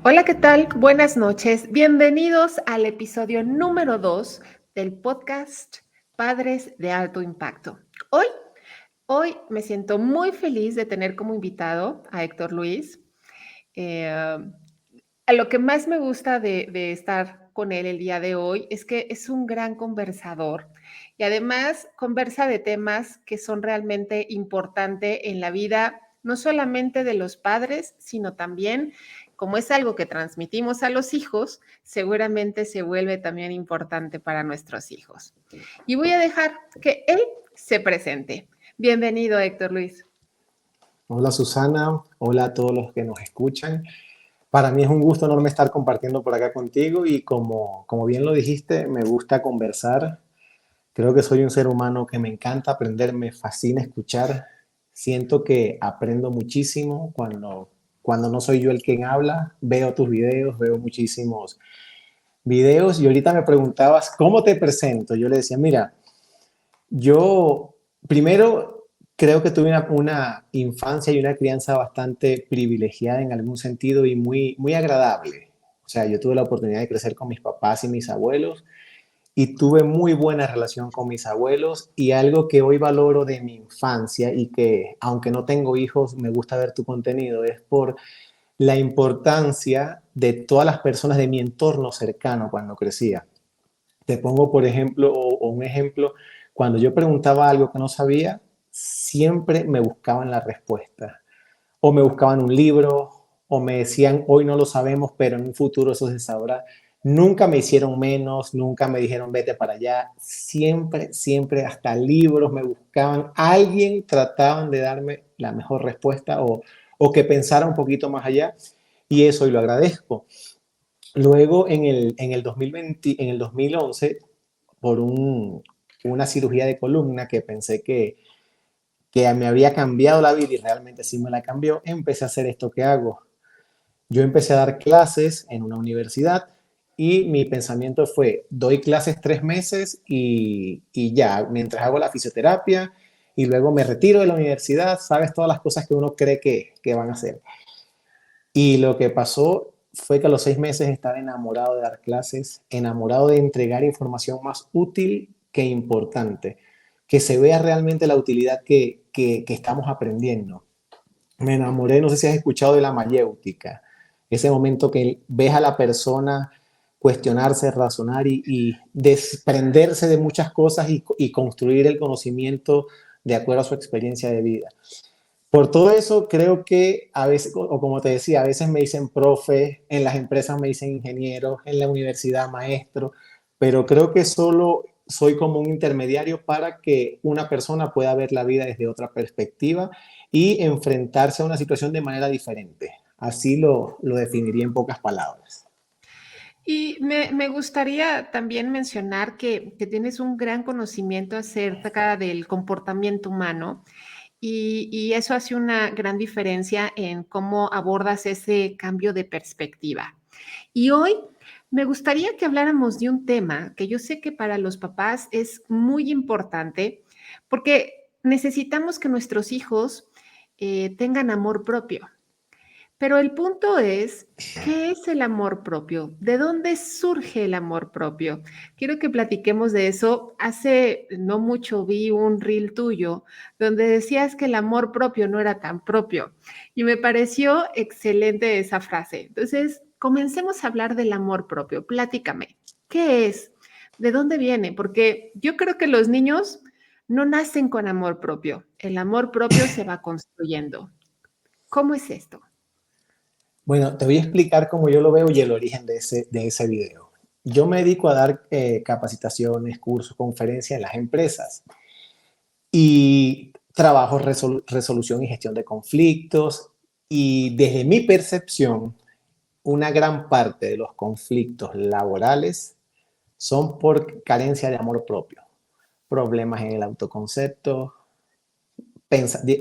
Hola, ¿qué tal? Buenas noches. Bienvenidos al episodio número 2 del podcast Padres de Alto Impacto. Hoy, hoy me siento muy feliz de tener como invitado a Héctor Luis. Eh, a lo que más me gusta de estar con él el día de hoy es que es un gran conversador y además conversa de temas que son realmente importantes en la vida, no solamente de los padres, sino también, como es algo que transmitimos a los hijos, seguramente se vuelve también importante para nuestros hijos. Y voy a dejar que él se presente. Bienvenido, Héctor Luis. Hola Susana, hola a todos los que nos escuchan. Para mí es un gusto enorme estar compartiendo por acá contigo y como bien lo dijiste, me gusta conversar. Creo que soy un ser humano que me encanta aprender, me fascina escuchar. Siento que aprendo muchísimo cuando no soy yo el quien habla. Veo tus videos, veo muchísimos videos y ahorita me preguntabas, ¿cómo te presento? Yo le decía, mira, yo primero creo que tuve una infancia y una crianza bastante privilegiada en algún sentido y muy agradable. O sea, yo tuve la oportunidad de crecer con mis papás y mis abuelos y tuve muy buena relación con mis abuelos y algo que hoy valoro de mi infancia y que aunque no tengo hijos me gusta ver tu contenido es por la importancia de todas las personas de mi entorno cercano cuando crecía. Te pongo, por ejemplo, o un ejemplo, cuando yo preguntaba algo que no sabía, siempre me buscaban la respuesta. O me buscaban un libro, o me decían, hoy no lo sabemos, pero en un futuro eso se sabrá. Nunca me hicieron menos, nunca me dijeron, vete para allá. Siempre, siempre, hasta libros me buscaban. Alguien trataban de darme la mejor respuesta o que pensara un poquito más allá. Y eso, y lo agradezco. Luego, en el 2020, en el 2011, por una cirugía de columna que pensé que me había cambiado la vida y realmente sí me la cambió, empecé a hacer esto que hago. Yo empecé a dar clases en una universidad y mi pensamiento fue, doy clases 3 meses y ya, mientras hago la fisioterapia y luego me retiro de la universidad, sabes todas las cosas que uno cree que van a hacer. Y lo que pasó fue que a los 6 meses estaba enamorado de dar clases, enamorado de entregar información más útil que importante, que se vea realmente la utilidad que estamos aprendiendo. Me enamoré, no sé si has escuchado de la mayéutica, ese momento que ves a la persona cuestionarse, razonar y desprenderse de muchas cosas y construir el conocimiento de acuerdo a su experiencia de vida. Por todo eso, creo que a veces, o como te decía, a veces me dicen profe, en las empresas me dicen ingeniero, en la universidad maestro, pero creo que solo soy como un intermediario para que una persona pueda ver la vida desde otra perspectiva y enfrentarse a una situación de manera diferente. Así lo definiría en pocas palabras. Y me gustaría también mencionar que tienes un gran conocimiento acerca del comportamiento humano y eso hace una gran diferencia en cómo abordas ese cambio de perspectiva. Y hoy me gustaría que habláramos de un tema que yo sé que para los papás es muy importante porque necesitamos que nuestros hijos tengan amor propio. Pero el punto es, ¿qué es el amor propio? ¿De dónde surge el amor propio? Quiero que platiquemos de eso. Hace no mucho vi un reel tuyo donde decías que el amor propio no era tan propio y me pareció excelente esa frase. Entonces, comencemos a hablar del amor propio. Platícame, ¿qué es? ¿De dónde viene? Porque yo creo que los niños no nacen con amor propio. El amor propio se va construyendo. ¿Cómo es esto? Bueno, te voy a explicar cómo yo lo veo y el origen de ese video. Yo me dedico a dar capacitaciones, cursos, conferencias en las empresas y trabajo resolución y gestión de conflictos y desde mi percepción, una gran parte de los conflictos laborales son por carencia de amor propio, problemas en el autoconcepto,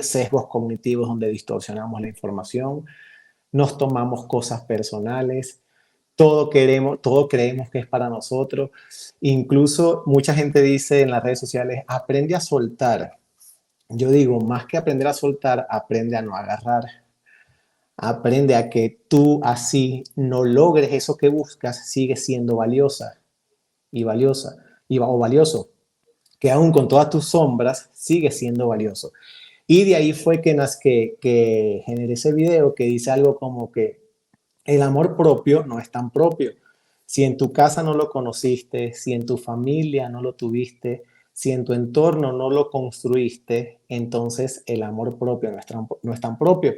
sesgos cognitivos donde distorsionamos la información, nos tomamos cosas personales, todo creemos que es para nosotros. Incluso mucha gente dice en las redes sociales, aprende a soltar. Yo digo, más que aprender a soltar, aprende a no agarrar. aprende a que tú así no logres eso que buscas, sigues siendo valiosa y valiosa o valioso, que aún con todas tus sombras sigues siendo valioso. Y de ahí fue que generé ese video que dice algo como que el amor propio no es tan propio. Si en tu casa no lo conociste, si en tu familia no lo tuviste, si en tu entorno no lo construiste, entonces el amor propio no es tan propio.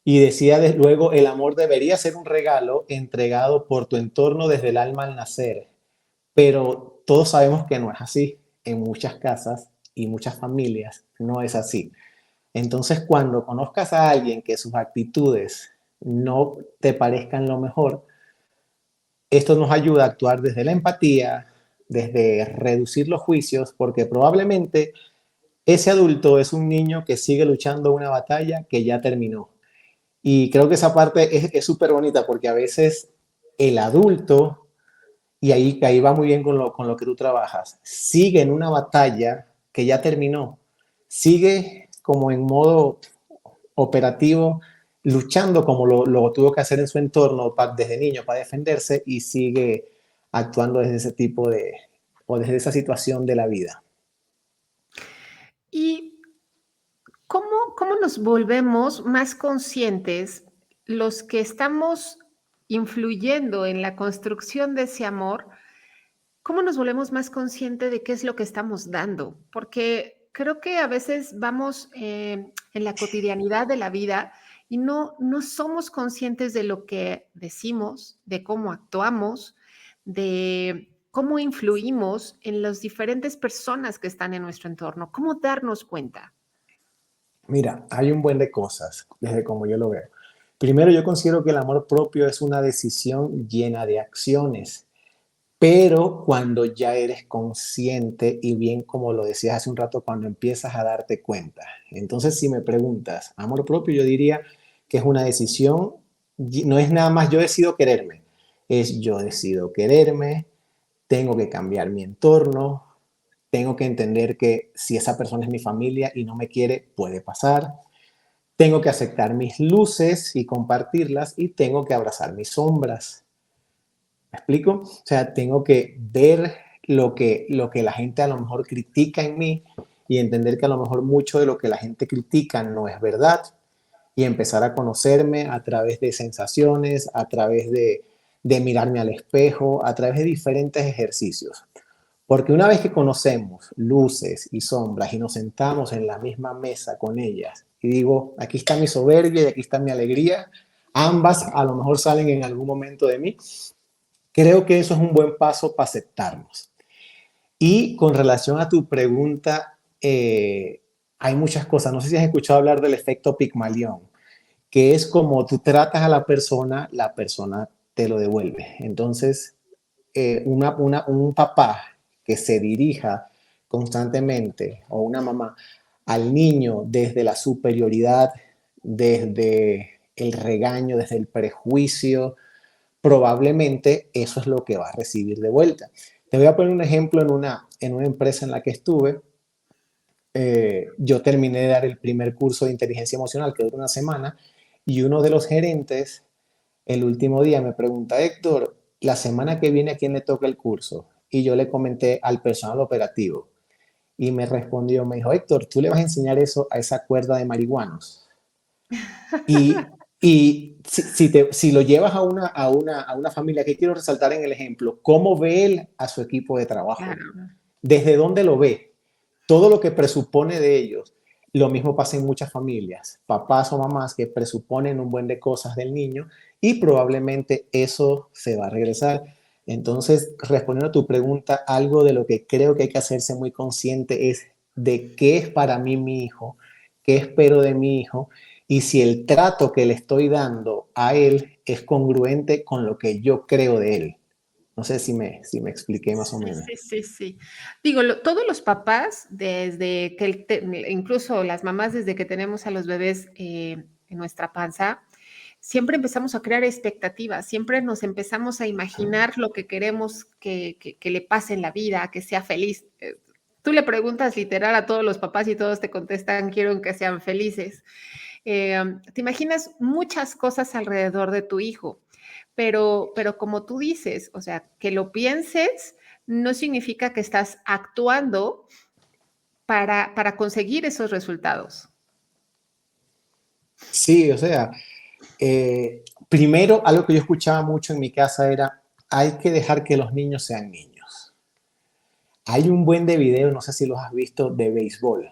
Y decía luego, el amor debería ser un regalo entregado por tu entorno desde el alma al nacer. Pero todos sabemos que no es así. En muchas casas y muchas familias no es así. Entonces, cuando conozcas a alguien que sus actitudes no te parezcan lo mejor, esto nos ayuda a actuar desde la empatía, desde reducir los juicios, porque probablemente ese adulto es un niño que sigue luchando una batalla que ya terminó. Y creo que esa parte es súper bonita porque a veces el adulto, y ahí va muy bien con lo que tú trabajas, sigue en una batalla que ya terminó, sigue como en modo operativo, luchando como lo tuvo que hacer en su entorno desde niño para defenderse y sigue actuando desde ese tipo o desde esa situación de la vida. ¿Y cómo nos volvemos más conscientes los que estamos influyendo en la construcción de ese amor? ¿Cómo nos volvemos más conscientes de qué es lo que estamos dando? Porque creo que a veces vamos en la cotidianidad de la vida y no somos conscientes de lo que decimos, de cómo actuamos, de cómo influimos en las diferentes personas que están en nuestro entorno. ¿Cómo darnos cuenta? Mira, hay un buen de cosas, desde como yo lo veo. Primero, yo considero que el amor propio es una decisión llena de acciones, pero cuando ya eres consciente y bien como lo decías hace un rato, cuando empiezas a darte cuenta. Entonces, si me preguntas, amor propio, yo diría que es una decisión, no es nada más yo decido quererme, es yo decido quererme, tengo que cambiar mi entorno, tengo que entender que si esa persona es mi familia y no me quiere, puede pasar. Tengo que aceptar mis luces y compartirlas y tengo que abrazar mis sombras. ¿Me explico? O sea, tengo que ver lo que la gente a lo mejor critica en mí y entender que a lo mejor mucho de lo que la gente critica no es verdad y empezar a conocerme a través de sensaciones, a través de mirarme al espejo, a través de diferentes ejercicios. Porque una vez que conocemos luces y sombras y nos sentamos en la misma mesa con ellas y digo, aquí está mi soberbia y aquí está mi alegría, ambas a lo mejor salen en algún momento de mí, creo que eso es un buen paso para aceptarnos. Y con relación a tu pregunta, hay muchas cosas. No sé si has escuchado hablar del efecto Pigmalión, que es como tú tratas a la persona te lo devuelve. Entonces, un papá que se dirija constantemente o una mamá al niño desde la superioridad, desde el regaño, desde el prejuicio, probablemente eso es lo que va a recibir de vuelta. Te voy a poner un ejemplo en una empresa en la que estuve. Yo terminé de dar el primer curso de inteligencia emocional que duró una semana y uno de los gerentes el último día me pregunta, Héctor, la semana que viene, ¿a quién le toca el curso? Y yo le comenté al personal operativo. Y me respondió, me dijo, Héctor, ¿tú le vas a enseñar eso a esa cuerda de marihuanos? Y si lo llevas a una familia, que quiero resaltar en el ejemplo, ¿cómo ve él a su equipo de trabajo? Claro. ¿Desde dónde lo ve? Todo lo que presupone de ellos. Lo mismo pasa en muchas familias, papás o mamás que presuponen un buen de cosas del niño y probablemente eso se va a regresar. Entonces, respondiendo a tu pregunta, algo de lo que creo que hay que hacerse muy consciente es de qué es para mí mi hijo, qué espero de mi hijo y si el trato que le estoy dando a él es congruente con lo que yo creo de él. No sé si me expliqué más o Sí, menos. sí, sí, sí. Digo, todos los papás, desde que, incluso las mamás, desde que tenemos a los bebés en nuestra panza, siempre empezamos a crear expectativas, siempre nos empezamos a imaginar lo que queremos que le pase en la vida, que sea feliz. Tú le preguntas literal a todos los papás y todos te contestan, quiero que sean felices. te imaginas muchas cosas alrededor de tu hijo, pero como tú dices, o sea, que lo pienses no significa que estás actuando para conseguir esos resultados. Sí, o sea, primero algo que yo escuchaba mucho en mi casa era, hay que dejar que los niños sean niños. Hay un buen de video, no sé si los has visto, de béisbol,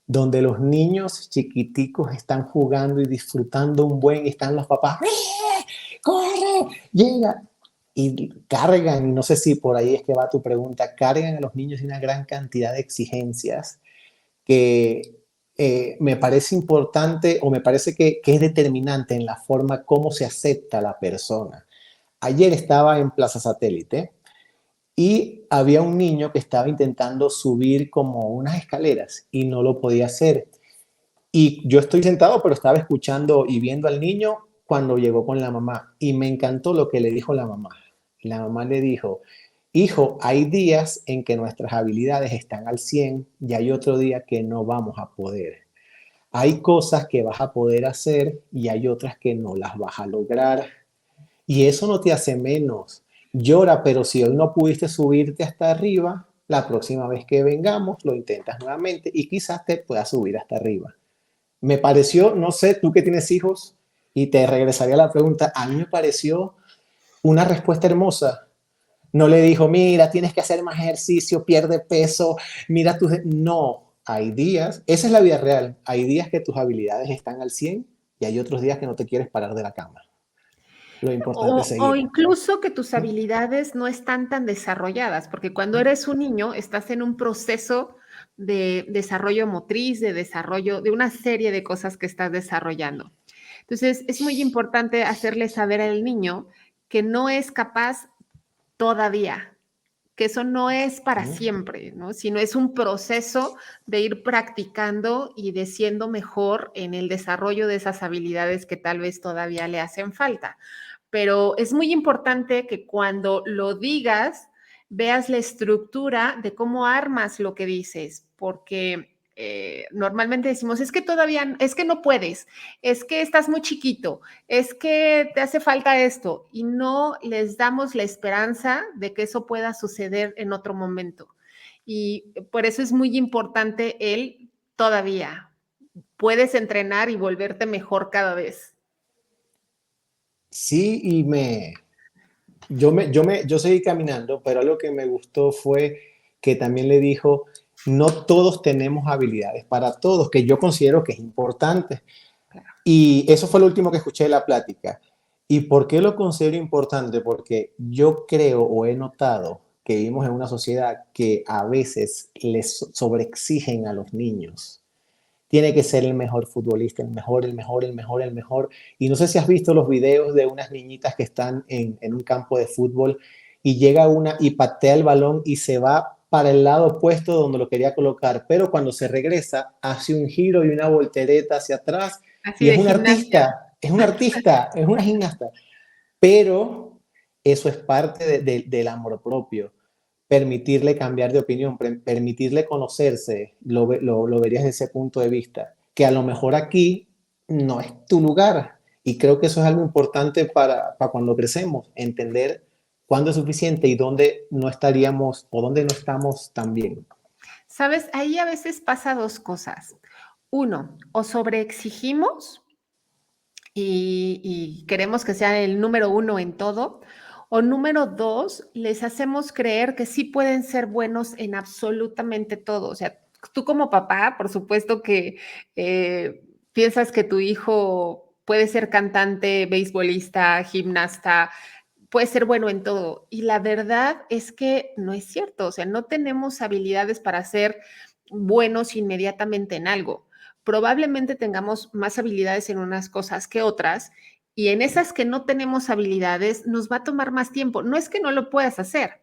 donde los niños chiquiticos están jugando y disfrutando un buen, y están los papás, corre, llega, y cargan, y no sé si por ahí es que va tu pregunta, cargan a los niños de una gran cantidad de exigencias que me parece importante o me parece que es determinante en la forma como se acepta a la persona. Ayer estaba en Plaza Satélite y había un niño que estaba intentando subir como unas escaleras y no lo podía hacer. Y yo estoy sentado, pero estaba escuchando y viendo al niño cuando llegó con la mamá. Y me encantó lo que le dijo la mamá. La mamá le dijo, hijo, hay días en que nuestras habilidades están al 100 y hay otro día que no vamos a poder. Hay cosas que vas a poder hacer y hay otras que no las vas a lograr. Y eso no te hace menos. Llora, pero si hoy no pudiste subirte hasta arriba, la próxima vez que vengamos lo intentas nuevamente y quizás te puedas subir hasta arriba. Me pareció, no sé, tú que tienes hijos, y te regresaría a la pregunta, a mí me pareció una respuesta hermosa. No le dijo, mira, tienes que hacer más ejercicio, pierde peso, mira tus... No, hay días, esa es la vida real, hay días que tus habilidades están al 100 y hay otros días que no te quieres parar de la cama. Lo importante es O seguir. incluso que tus habilidades no están tan desarrolladas, porque cuando eres un niño estás en un proceso de desarrollo motriz, de desarrollo de una serie de cosas que estás desarrollando. Entonces, es muy importante hacerle saber al niño que no es capaz todavía, que eso no es para siempre, ¿no? Sino es un proceso de ir practicando y de siendo mejor en el desarrollo de esas habilidades que tal vez todavía le hacen falta. Pero es muy importante que cuando lo digas, veas la estructura de cómo armas lo que dices, porque normalmente decimos, es que todavía, es que no puedes, es que estás muy chiquito, es que te hace falta esto, y no les damos la esperanza de que eso pueda suceder en otro momento. Y por eso es muy importante el todavía. Puedes entrenar y volverte mejor cada vez. Sí, yo seguí caminando, pero algo que me gustó fue que también le dijo, no todos tenemos habilidades para todos, que yo considero que es importante. Claro. Y eso fue lo último que escuché de la plática. ¿Y por qué lo considero importante? Porque yo creo o he notado que vivimos en una sociedad que a veces les sobreexigen a los niños. Tiene que ser el mejor futbolista, el mejor, el mejor, el mejor, el mejor. Y no sé si has visto los videos de unas niñitas que están en un campo de fútbol y llega una y patea el balón y se va para el lado opuesto donde lo quería colocar, pero cuando se regresa hace un giro y una voltereta hacia atrás Así y es de un gimnasia. artista, es un artista, es una gimnasta, pero eso es parte del amor propio, permitirle cambiar de opinión, permitirle conocerse, lo verías desde ese punto de vista, que a lo mejor aquí no es tu lugar. Y creo que eso es algo importante para cuando crecemos, entender cuándo es suficiente y dónde no estaríamos o dónde no estamos tan bien. Sabes, ahí a veces pasa dos cosas. Uno, o sobreexigimos y queremos que sea el número uno en todo. O número dos, les hacemos creer que sí pueden ser buenos en absolutamente todo. O sea, tú como papá, por supuesto que piensas que tu hijo puede ser cantante, beisbolista, gimnasta, puede ser bueno en todo. Y la verdad es que no es cierto. O sea, no tenemos habilidades para ser buenos inmediatamente en algo. Probablemente tengamos más habilidades en unas cosas que otras y en esas que no tenemos habilidades nos va a tomar más tiempo. No es que no lo puedas hacer.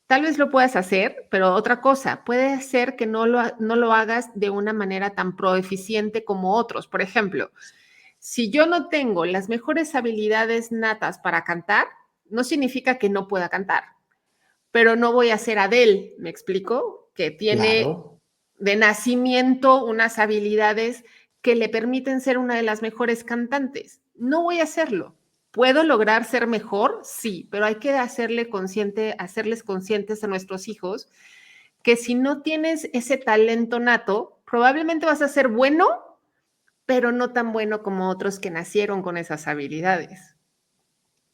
Tal vez lo puedas hacer, pero otra cosa, puede ser que no lo hagas de una manera tan proeficiente como otros. Por ejemplo, si yo no tengo las mejores habilidades natas para cantar, no significa que no pueda cantar, pero no voy a ser Adele, ¿me explico? Que tiene Claro, de nacimiento unas habilidades que le permiten ser una de las mejores cantantes. No voy a hacerlo. ¿Puedo lograr ser mejor? Sí, pero hay que hacerles conscientes a nuestros hijos que si no tienes ese talento nato, probablemente vas a ser bueno, pero no tan bueno como otros que nacieron con esas habilidades.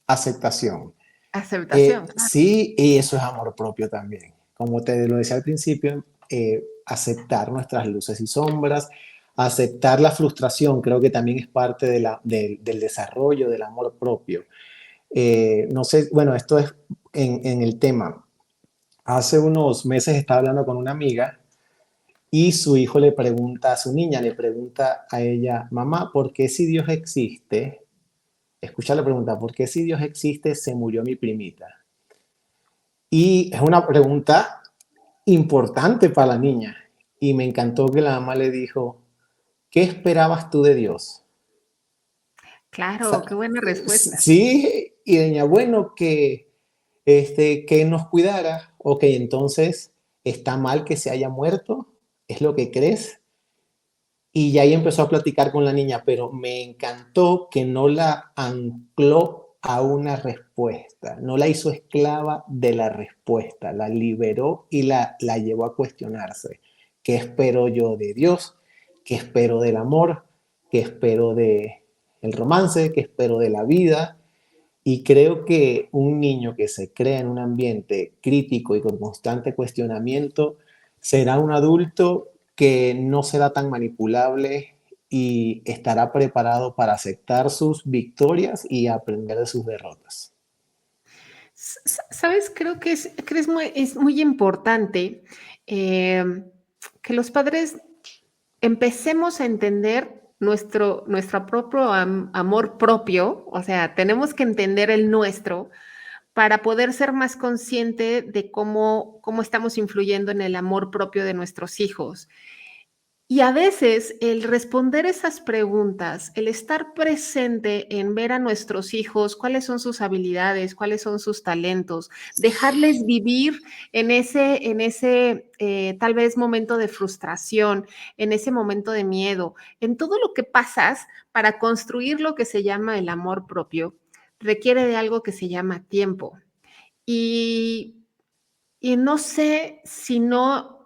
Aceptación. Aceptación, claro. Sí, y eso es amor propio también. Como te lo decía al principio, aceptar nuestras luces y sombras, aceptar la frustración, creo que también es parte del desarrollo del amor propio. No sé, bueno, esto es en el tema. Hace unos meses estaba hablando con una amiga y su hijo le pregunta a su niña, le pregunta a ella, mamá, ¿por qué si Dios existe? Escucha la pregunta, ¿por qué si Dios existe se murió mi primita? Y es una pregunta importante para la niña. Y me encantó que la mamá le dijo, ¿qué esperabas tú de Dios? Claro, qué buena respuesta. Sí, y ella, bueno, que nos cuidara. Ok, entonces, ¿está mal que se haya muerto? ¿Es lo que crees? Y ya ahí empezó a platicar con la niña, pero me encantó que no la ancló a una respuesta, no la hizo esclava de la respuesta, la liberó y la llevó a cuestionarse. ¿Qué espero yo de Dios? ¿Qué espero del amor? ¿Qué espero de el romance? ¿Qué espero de la vida? Y creo que un niño que se crea en un ambiente crítico y con constante cuestionamiento será un adulto que no será tan manipulable y estará preparado para aceptar sus victorias y aprender de sus derrotas. ¿Sabes? Creo que es muy importante eh, que los padres empecemos a entender nuestro propio amor propio, o sea, tenemos que entender el nuestro para poder ser más consciente de cómo estamos influyendo en el amor propio de nuestros hijos. Y a veces el responder esas preguntas, el estar presente en ver a nuestros hijos, cuáles son sus habilidades, cuáles son sus talentos, dejarles vivir en ese tal vez momento de frustración, en ese momento de miedo, en todo lo que pasas para construir lo que se llama el amor propio, requiere de algo que se llama tiempo. Y y no sé si no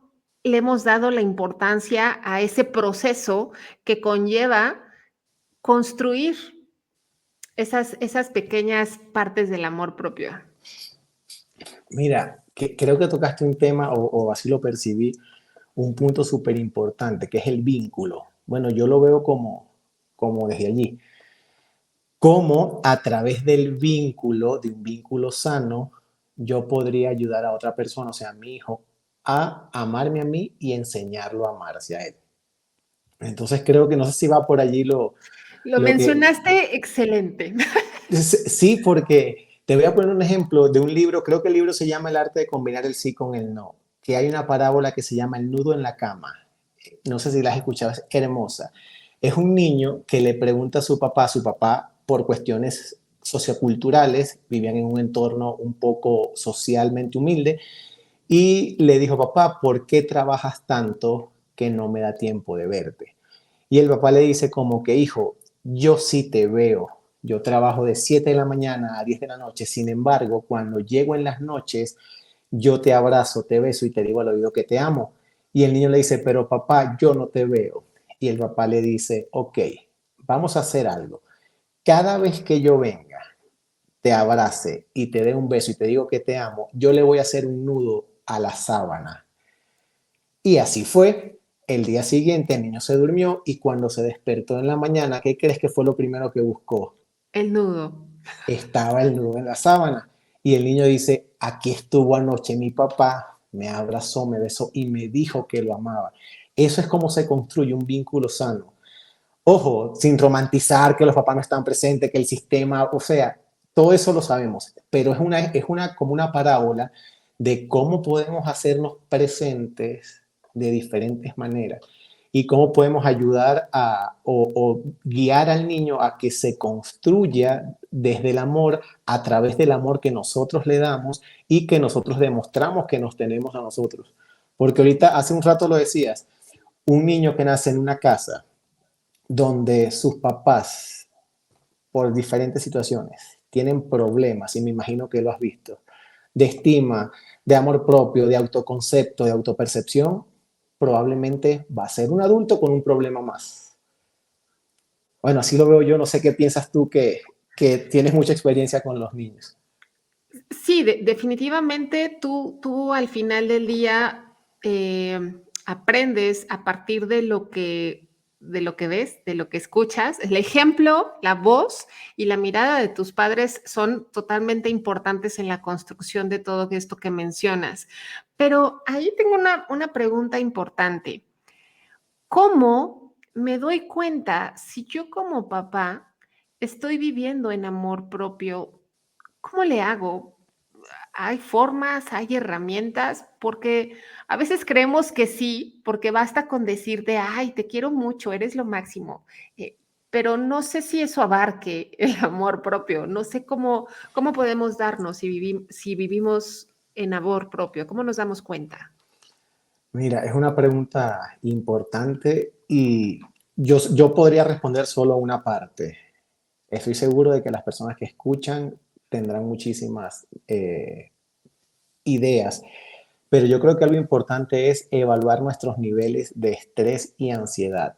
le hemos dado la importancia a ese proceso que conlleva construir esas pequeñas partes del amor propio. Mira, creo que tocaste un tema, o así lo percibí, un punto súper importante, que es el vínculo. Bueno, yo lo veo como desde allí. Cómo a través del vínculo, de un vínculo sano, yo podría ayudar a otra persona, o sea, a mi hijo, a amarme a mí y enseñarlo a amarse a él. Entonces creo que no sé si va por allí Lo lo que... mencionaste excelente. Sí, porque te voy a poner un ejemplo de un libro, creo que el libro se llama El arte de combinar el sí con el no, que hay una parábola que se llama El nudo en la cama. No sé si la has escuchado, es hermosa. Es un niño que le pregunta a su papá por cuestiones socioculturales, vivían en un entorno un poco socialmente humilde, y le dijo, papá, ¿por qué trabajas tanto que no me da tiempo de verte? Y el papá le dice como que, hijo, yo sí te veo, yo trabajo de 7 de la mañana a 10 de la noche, sin embargo, cuando llego en las noches, yo te abrazo, te beso y te digo al oído que te amo. Y el niño le dice, pero papá, yo no te veo. Y el papá le dice, ok, vamos a hacer algo. Cada vez que yo venga, te abrace y te dé un beso y te digo que te amo, yo le voy a hacer un nudo a la sábana. Y así fue. El día siguiente el niño se durmió y cuando se despertó en la mañana, ¿qué crees que fue lo primero que buscó? El nudo. Estaba el nudo en la sábana. Y el niño dice, aquí estuvo anoche mi papá, me abrazó, me besó y me dijo que lo amaba. Eso es como se construye un vínculo sano. Ojo, sin romantizar que los papás no están presentes, que el sistema, o sea, todo eso lo sabemos, pero como una parábola de cómo podemos hacernos presentes de diferentes maneras y cómo podemos ayudar o guiar al niño a que se construya desde el amor, a través del amor que nosotros le damos y que nosotros demostramos que nos tenemos a nosotros. Porque ahorita, hace un rato lo decías, un niño que nace en una casa donde sus papás, por diferentes situaciones, tienen problemas, y me imagino que lo has visto, de estima, de amor propio, de autoconcepto, de autopercepción, probablemente va a ser un adulto con un problema más. Bueno, así lo veo yo, no sé qué piensas tú que tienes mucha experiencia con los niños. Sí, definitivamente tú al final del día aprendes a partir de lo que ves, de lo que escuchas. El ejemplo, la voz y la mirada de tus padres son totalmente importantes en la construcción de todo esto que mencionas. Pero ahí tengo una pregunta importante. ¿Cómo me doy cuenta si yo como papá estoy viviendo en amor propio? ¿Cómo le hago? ¿Hay formas, hay herramientas? Porque a veces creemos que sí, porque basta con decirte, ay, te quiero mucho, eres lo máximo. Eh, pero no sé si eso abarque el amor propio. No sé cómo podemos darnos si vivimos en amor propio. ¿Cómo nos damos cuenta? Mira, es una pregunta importante y yo podría responder solo una parte. Estoy seguro de que las personas que escuchan tendrán muchísimas ideas, pero yo creo que algo importante es evaluar nuestros niveles de estrés y ansiedad.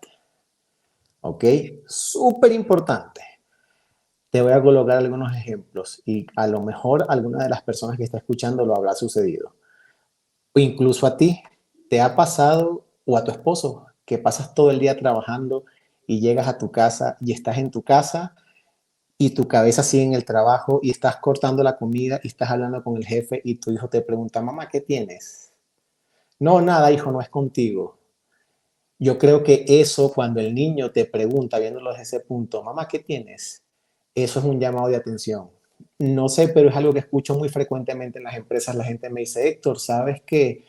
¿Ok? Súper importante. Te voy a colocar algunos ejemplos y a lo mejor alguna de las personas que está escuchando lo habrá sucedido. O incluso a ti, ¿te ha pasado o a tu esposo que pasas todo el día trabajando y llegas a tu casa y estás en tu casa y tu cabeza sigue en el trabajo y estás cortando la comida y estás hablando con el jefe y tu hijo te pregunta, mamá, ¿qué tienes? No, nada, hijo, no es contigo. Yo creo que eso, cuando el niño te pregunta, viéndolo desde ese punto, mamá, ¿qué tienes? Eso es un llamado de atención. No sé, pero es algo que escucho muy frecuentemente en las empresas. La gente me dice, Héctor, ¿sabes qué?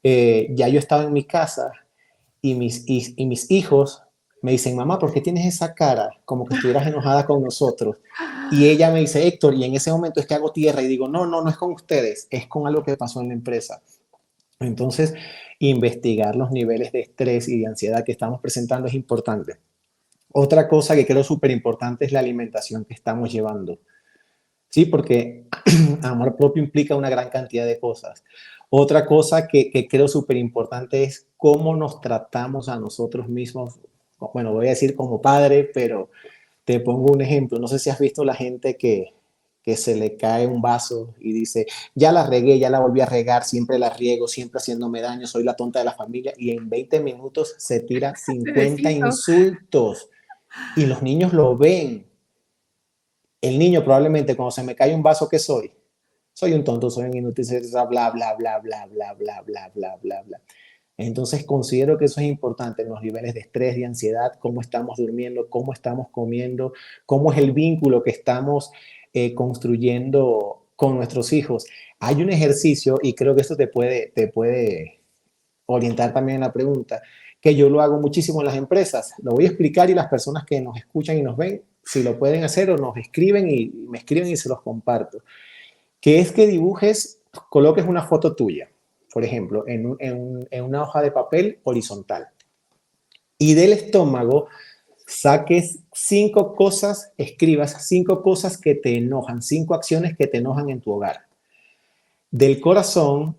Ya yo estaba en mi casa y mis hijos me dicen, mamá, ¿por qué tienes esa cara? Como que estuvieras enojada con nosotros. Y ella me dice, Héctor, y en ese momento es que hago tierra y digo, no, no, no es con ustedes, es con algo que pasó en la empresa. Entonces, investigar los niveles de estrés y de ansiedad que estamos presentando es importante. Otra cosa que creo súper importante es la alimentación que estamos llevando. Sí, porque amor propio implica una gran cantidad de cosas. Otra cosa que creo súper importante es cómo nos tratamos a nosotros mismos. Bueno, voy a decir como padre, pero te pongo un ejemplo. No sé si has visto la gente que se le cae un vaso y dice, ya la regué, ya la volví a regar, siempre la riego, siempre haciéndome daño, soy la tonta de la familia y en 20 minutos se tira Se 50 deshizo. insultos y los niños lo ven. El niño probablemente cuando se me cae un vaso, ¿qué soy? Soy un tonto, soy un inútil, bla, bla, bla, bla, bla, bla, bla, bla, bla, bla, bla. Entonces considero que eso es importante en los niveles de estrés, de ansiedad, cómo estamos durmiendo, cómo estamos comiendo, cómo es el vínculo que estamos construyendo con nuestros hijos. Hay un ejercicio, y creo que esto te puede orientar también en la pregunta, que yo lo hago muchísimo en las empresas. Lo voy a explicar y las personas que nos escuchan y nos ven, si lo pueden hacer o nos escriben y me escriben y se los comparto. Que es que dibujes, coloques una foto tuya, por ejemplo, en una hoja de papel horizontal. Y del estómago saques 5 cosas, escribas 5 cosas que te enojan, 5 acciones que te enojan en tu hogar. Del corazón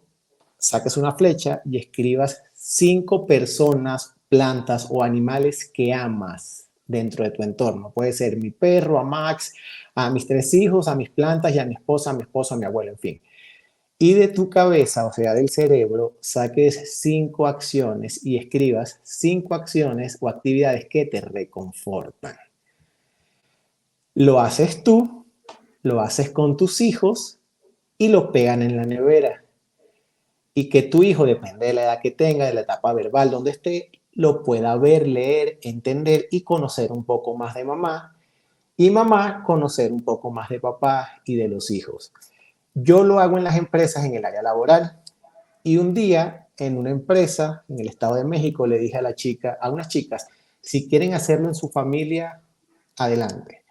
saques una flecha y escribas 5 personas, plantas o animales que amas dentro de tu entorno. Puede ser mi perro, a Max, a mis 3 hijos, a mis plantas y a mi esposa, a mi esposo, a mi abuelo, en fin. Y de tu cabeza, o sea, del cerebro, saques 5 acciones y escribas 5 acciones o actividades que te reconfortan. Lo haces tú, lo haces con tus hijos y lo pegan en la nevera. Y que tu hijo, depende de la edad que tenga, de la etapa verbal donde esté, lo pueda ver, leer, entender y conocer un poco más de mamá. Y mamá conocer un poco más de papá y de los hijos. Yo lo hago en las empresas en el área laboral. Y un día, en una empresa en el Estado de México, le dije a unas chicas, si quieren hacerlo en su familia, adelante.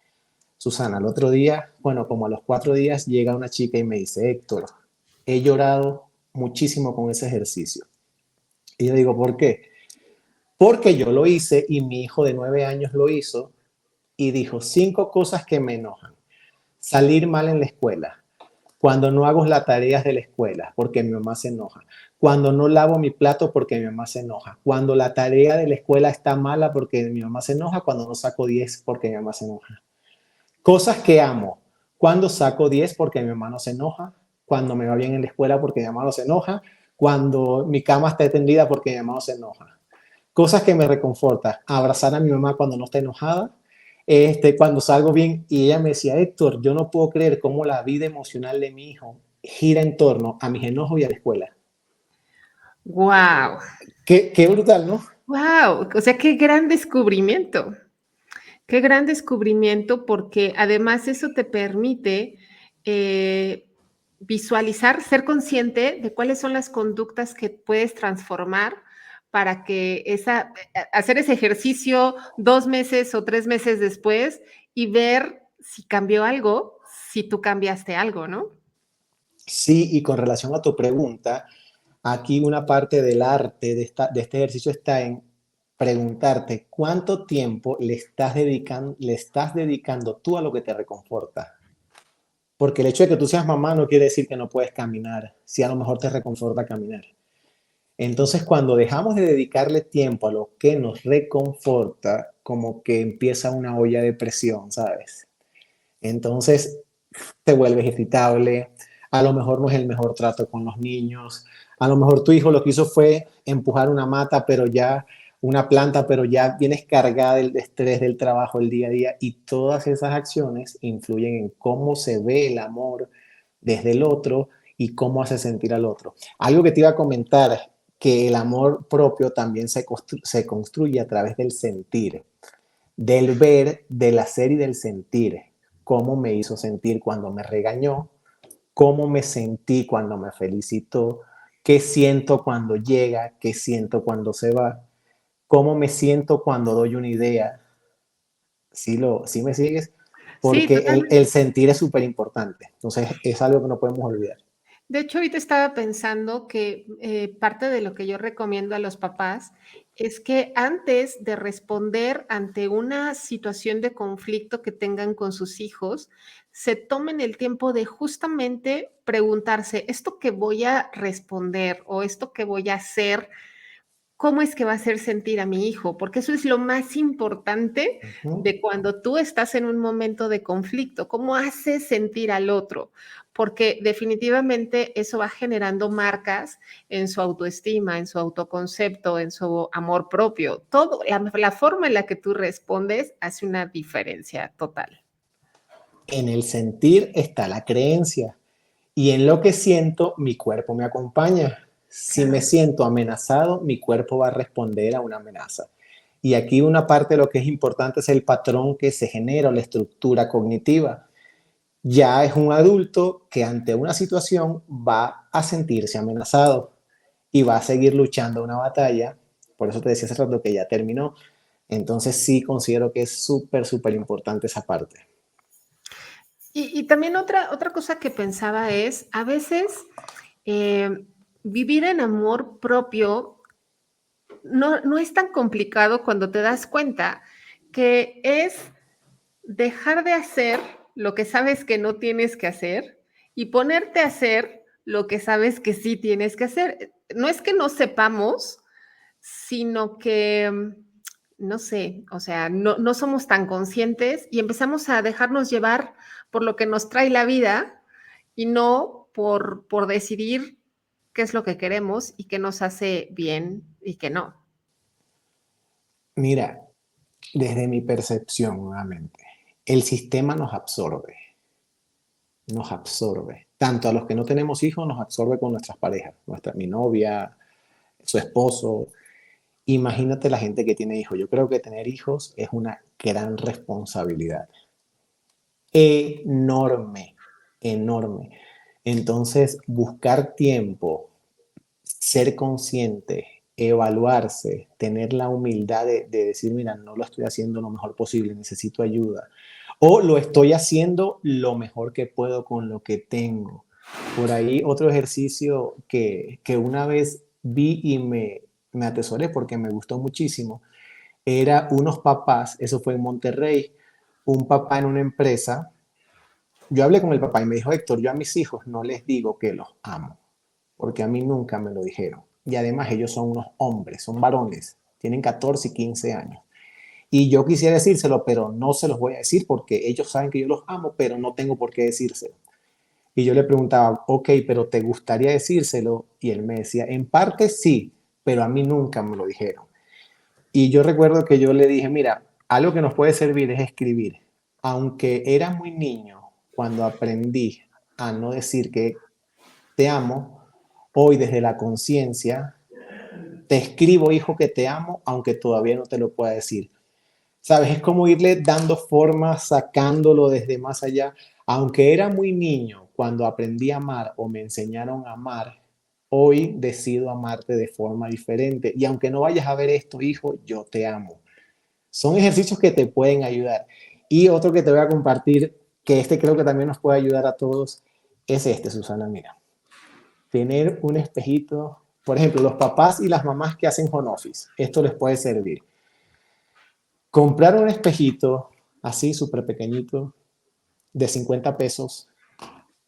Susana, el otro día, bueno, como a los 4 días, llega una chica y me dice, Héctor, he llorado muchísimo con ese ejercicio. Y yo digo, ¿por qué? porque yo lo hice y mi hijo de 9 años lo hizo y dijo 5 cosas que me enojan. Salir mal en la escuela, cuando no hago las tareas de la escuela porque mi mamá se enoja, cuando no lavo mi plato porque mi mamá se enoja, cuando la tarea de la escuela está mala porque mi mamá se enoja, cuando no saco 10 porque mi mamá se enoja. Cosas que amo, cuando saco 10 porque mi mamá no se enoja, cuando me va bien en la escuela porque mi mamá no se enoja, cuando mi cama está tendida porque mi mamá no se enoja. Cosas que me reconfortan, abrazar a mi mamá cuando no está enojada, cuando salgo bien, y ella me decía, Héctor, yo no puedo creer cómo la vida emocional de mi hijo gira en torno a mis enojos y a la escuela. Wow, Qué brutal, ¿no? wow, o sea, qué gran descubrimiento. Qué gran descubrimiento, porque además eso te permite visualizar, ser consciente de cuáles son las conductas que puedes transformar para que hacer ese ejercicio 2 meses o 3 meses después y ver si cambió algo, si tú cambiaste algo, ¿no? Sí, y con relación a tu pregunta, aquí una parte del arte de este ejercicio está en preguntarte cuánto tiempo le estás dedicando tú a lo que te reconforta. Porque el hecho de que tú seas mamá no quiere decir que no puedes caminar, si a lo mejor te reconforta caminar. Entonces, cuando dejamos de dedicarle tiempo a lo que nos reconforta, como que empieza una olla de presión, ¿sabes? Entonces, te vuelves irritable, a lo mejor no es el mejor trato con los niños, a lo mejor tu hijo lo que hizo fue empujar una mata, pero ya una planta, pero ya vienes cargada del estrés del trabajo el día a día y todas esas acciones influyen en cómo se ve el amor desde el otro y cómo hace sentir al otro. Algo que te iba a comentar, que el amor propio también se construye a través del sentir, del ver, del hacer y del sentir. Cómo me hizo sentir cuando me regañó, cómo me sentí cuando me felicitó, qué siento cuando llega, qué siento cuando se va, cómo me siento cuando doy una idea. ¿Sí me sigues? Sí, Porque totalmente. el sentir es súper importante. Entonces es algo que no podemos olvidar. De hecho, ahorita estaba pensando que parte de lo que yo recomiendo a los papás es que antes de responder ante una situación de conflicto que tengan con sus hijos, se tomen el tiempo de justamente preguntarse, ¿esto que voy a responder o esto que voy a hacer, cómo es que va a hacer sentir a mi hijo? Porque eso es lo más importante Uh -huh. de cuando tú estás en un momento de conflicto, cómo haces sentir al otro, porque definitivamente eso va generando marcas en su autoestima, en su autoconcepto, en su amor propio. Todo, la forma en la que tú respondes hace una diferencia total. En el sentir está la creencia y en lo que siento mi cuerpo me acompaña. Si me Claro. siento amenazado, mi cuerpo va a responder a una amenaza. Y aquí una parte de lo que es importante es el patrón que se genera, la estructura cognitiva. Ya es un adulto que ante una situación va a sentirse amenazado y va a seguir luchando una batalla. Por eso te decía hace rato que ya terminó. Entonces sí considero que es súper, súper importante esa parte. Y también otra cosa que pensaba es, a veces eh, vivir en amor propio no es tan complicado cuando te das cuenta que es dejar de hacer lo que sabes que no tienes que hacer y ponerte a hacer lo que sabes que sí tienes que hacer. No es que no sepamos, sino que, no sé, o sea, no somos tan conscientes y empezamos a dejarnos llevar por lo que nos trae la vida y no por decidir qué es lo que queremos y qué nos hace bien y qué no. Mira, desde mi percepción nuevamente, el sistema nos absorbe. Tanto a los que no tenemos hijos, nos absorbe con nuestras parejas, mi novia, su esposo. Imagínate la gente que tiene hijos. Yo creo que tener hijos es una gran responsabilidad. Enorme, enorme. Entonces, buscar tiempo, ser consciente, evaluarse, tener la humildad de decir, mira, no lo estoy haciendo lo mejor posible, necesito ayuda. O lo estoy haciendo lo mejor que puedo con lo que tengo. Por ahí otro ejercicio que una vez vi y me atesoré porque me gustó muchísimo. Era unos papás, eso fue en Monterrey, un papá en una empresa. Yo hablé con el papá y me dijo, Héctor, yo a mis hijos no les digo que los amo, porque a mí nunca me lo dijeron. Y además ellos son unos hombres, son varones, tienen 14 y 15 años. Y yo quisiera decírselo, pero no se los voy a decir porque ellos saben que yo los amo, pero no tengo por qué decírselo. Y yo le preguntaba, ok, pero ¿te gustaría decírselo? Y él me decía, en parte sí, pero a mí nunca me lo dijeron. Y yo recuerdo que yo le dije, mira, algo que nos puede servir es escribir. Aunque era muy niño, cuando aprendí a no decir que te amo, hoy desde la conciencia, te escribo, hijo, que te amo, aunque todavía no te lo pueda decir. ¿Sabes? Es como irle dando forma, sacándolo desde más allá. Aunque era muy niño cuando aprendí a amar o me enseñaron a amar, hoy decido amarte de forma diferente. Y aunque no vayas a ver esto, hijo, yo te amo. Son ejercicios que te pueden ayudar. Y otro que te voy a compartir, que este creo que también nos puede ayudar a todos, es este, Susana, mira. Tener un espejito, por ejemplo, los papás y las mamás que hacen home office, esto les puede servir. Comprar un espejito así, súper pequeñito, de 50 pesos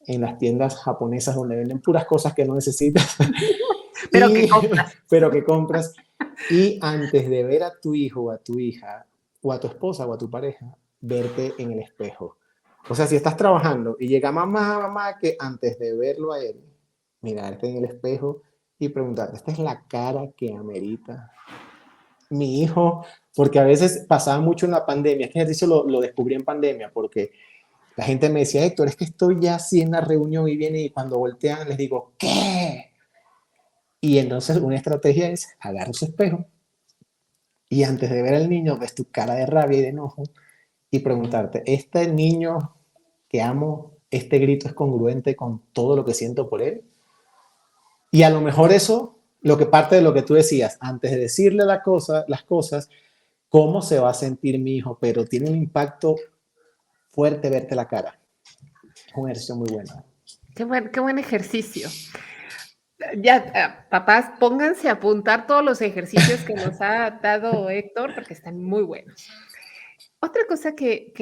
en las tiendas japonesas donde venden puras cosas que no necesitas, Pero que y, compras. pero que compras. Y antes de ver a tu hijo o a tu hija, o a tu esposa o a tu pareja, verte en el espejo. O sea, si estás trabajando y llega mamá, mamá, que antes de verlo a él, mirarte en el espejo y preguntarte, ¿esta es la cara que amerita mi hijo? Porque a veces pasaba mucho en la pandemia. Este ejercicio lo descubrí en pandemia porque la gente me decía, Héctor, es que estoy ya así en la reunión y viene y cuando voltean les digo, ¿qué? Y entonces una estrategia es agarrar su espejo y antes de ver al niño ves tu cara de rabia y de enojo y preguntarte, ¿este niño que amo, este grito es congruente con todo lo que siento por él? Y a lo mejor eso, lo que parte de lo que tú decías, antes de decirle las cosas, ¿cómo se va a sentir mi hijo? Pero tiene un impacto fuerte verte la cara. Es un ejercicio muy bueno. Qué buen ejercicio. Ya, papás, pónganse a apuntar todos los ejercicios que nos ha dado Héctor, porque están muy buenos. Otra cosa que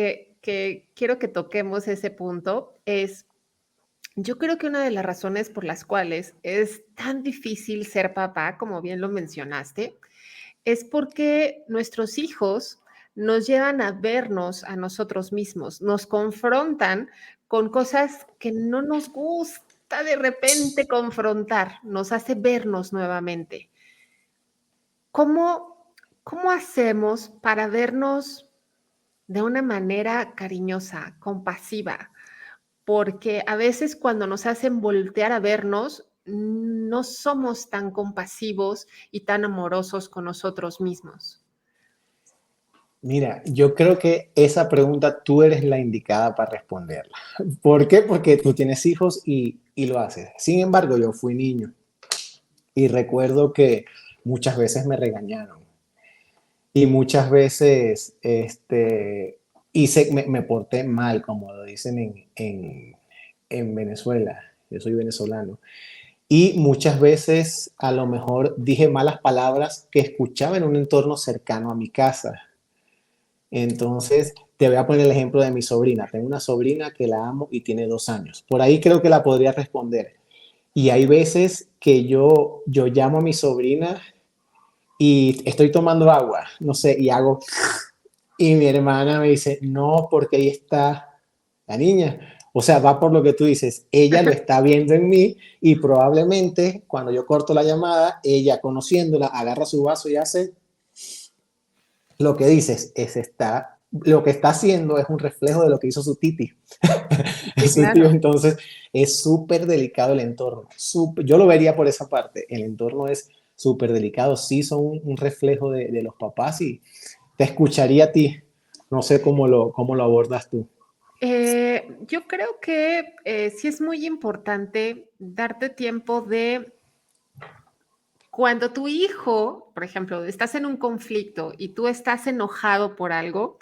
quiero que toquemos ese punto es, yo creo que una de las razones por las cuales es tan difícil ser papá, como bien lo mencionaste, es porque nuestros hijos nos llevan a vernos a nosotros mismos, nos confrontan con cosas que no nos gusta de repente confrontar, nos hace vernos nuevamente. ¿Cómo, cómo hacemos para vernos de una manera cariñosa, compasiva? Porque a veces cuando nos hacen voltear a vernos, no somos tan compasivos y tan amorosos con nosotros mismos. Mira, yo creo que esa pregunta tú eres la indicada para responderla. ¿Por qué? Porque tú tienes hijos y lo haces. Sin embargo, yo fui niño y recuerdo que muchas veces me regañaron y muchas veces me porté mal, como lo dicen en Venezuela. Yo soy venezolano. Y muchas veces a lo mejor dije malas palabras que escuchaba en un entorno cercano a mi casa. Entonces, te voy a poner el ejemplo de mi sobrina. Tengo una sobrina que la amo y tiene 2 años. Por ahí creo que la podría responder. Y hay veces que yo llamo a mi sobrina y estoy tomando agua, no sé, y hago, y mi hermana me dice, no, porque ahí está la niña. O sea, va por lo que tú dices, ella lo está viendo en mí y probablemente cuando yo corto la llamada, ella conociéndola, agarra su vaso y hace lo que dices, lo que está haciendo es un reflejo de lo que hizo su titi, Sí, su tío. claro. Entonces es súper delicado el entorno. Yo lo vería por esa parte. El entorno es súper delicado. Sí son un reflejo de los papás y te escucharía a ti. No sé cómo lo abordas tú. Yo creo que sí es muy importante darte tiempo de cuando tu hijo, por ejemplo, estás en un conflicto y tú estás enojado por algo,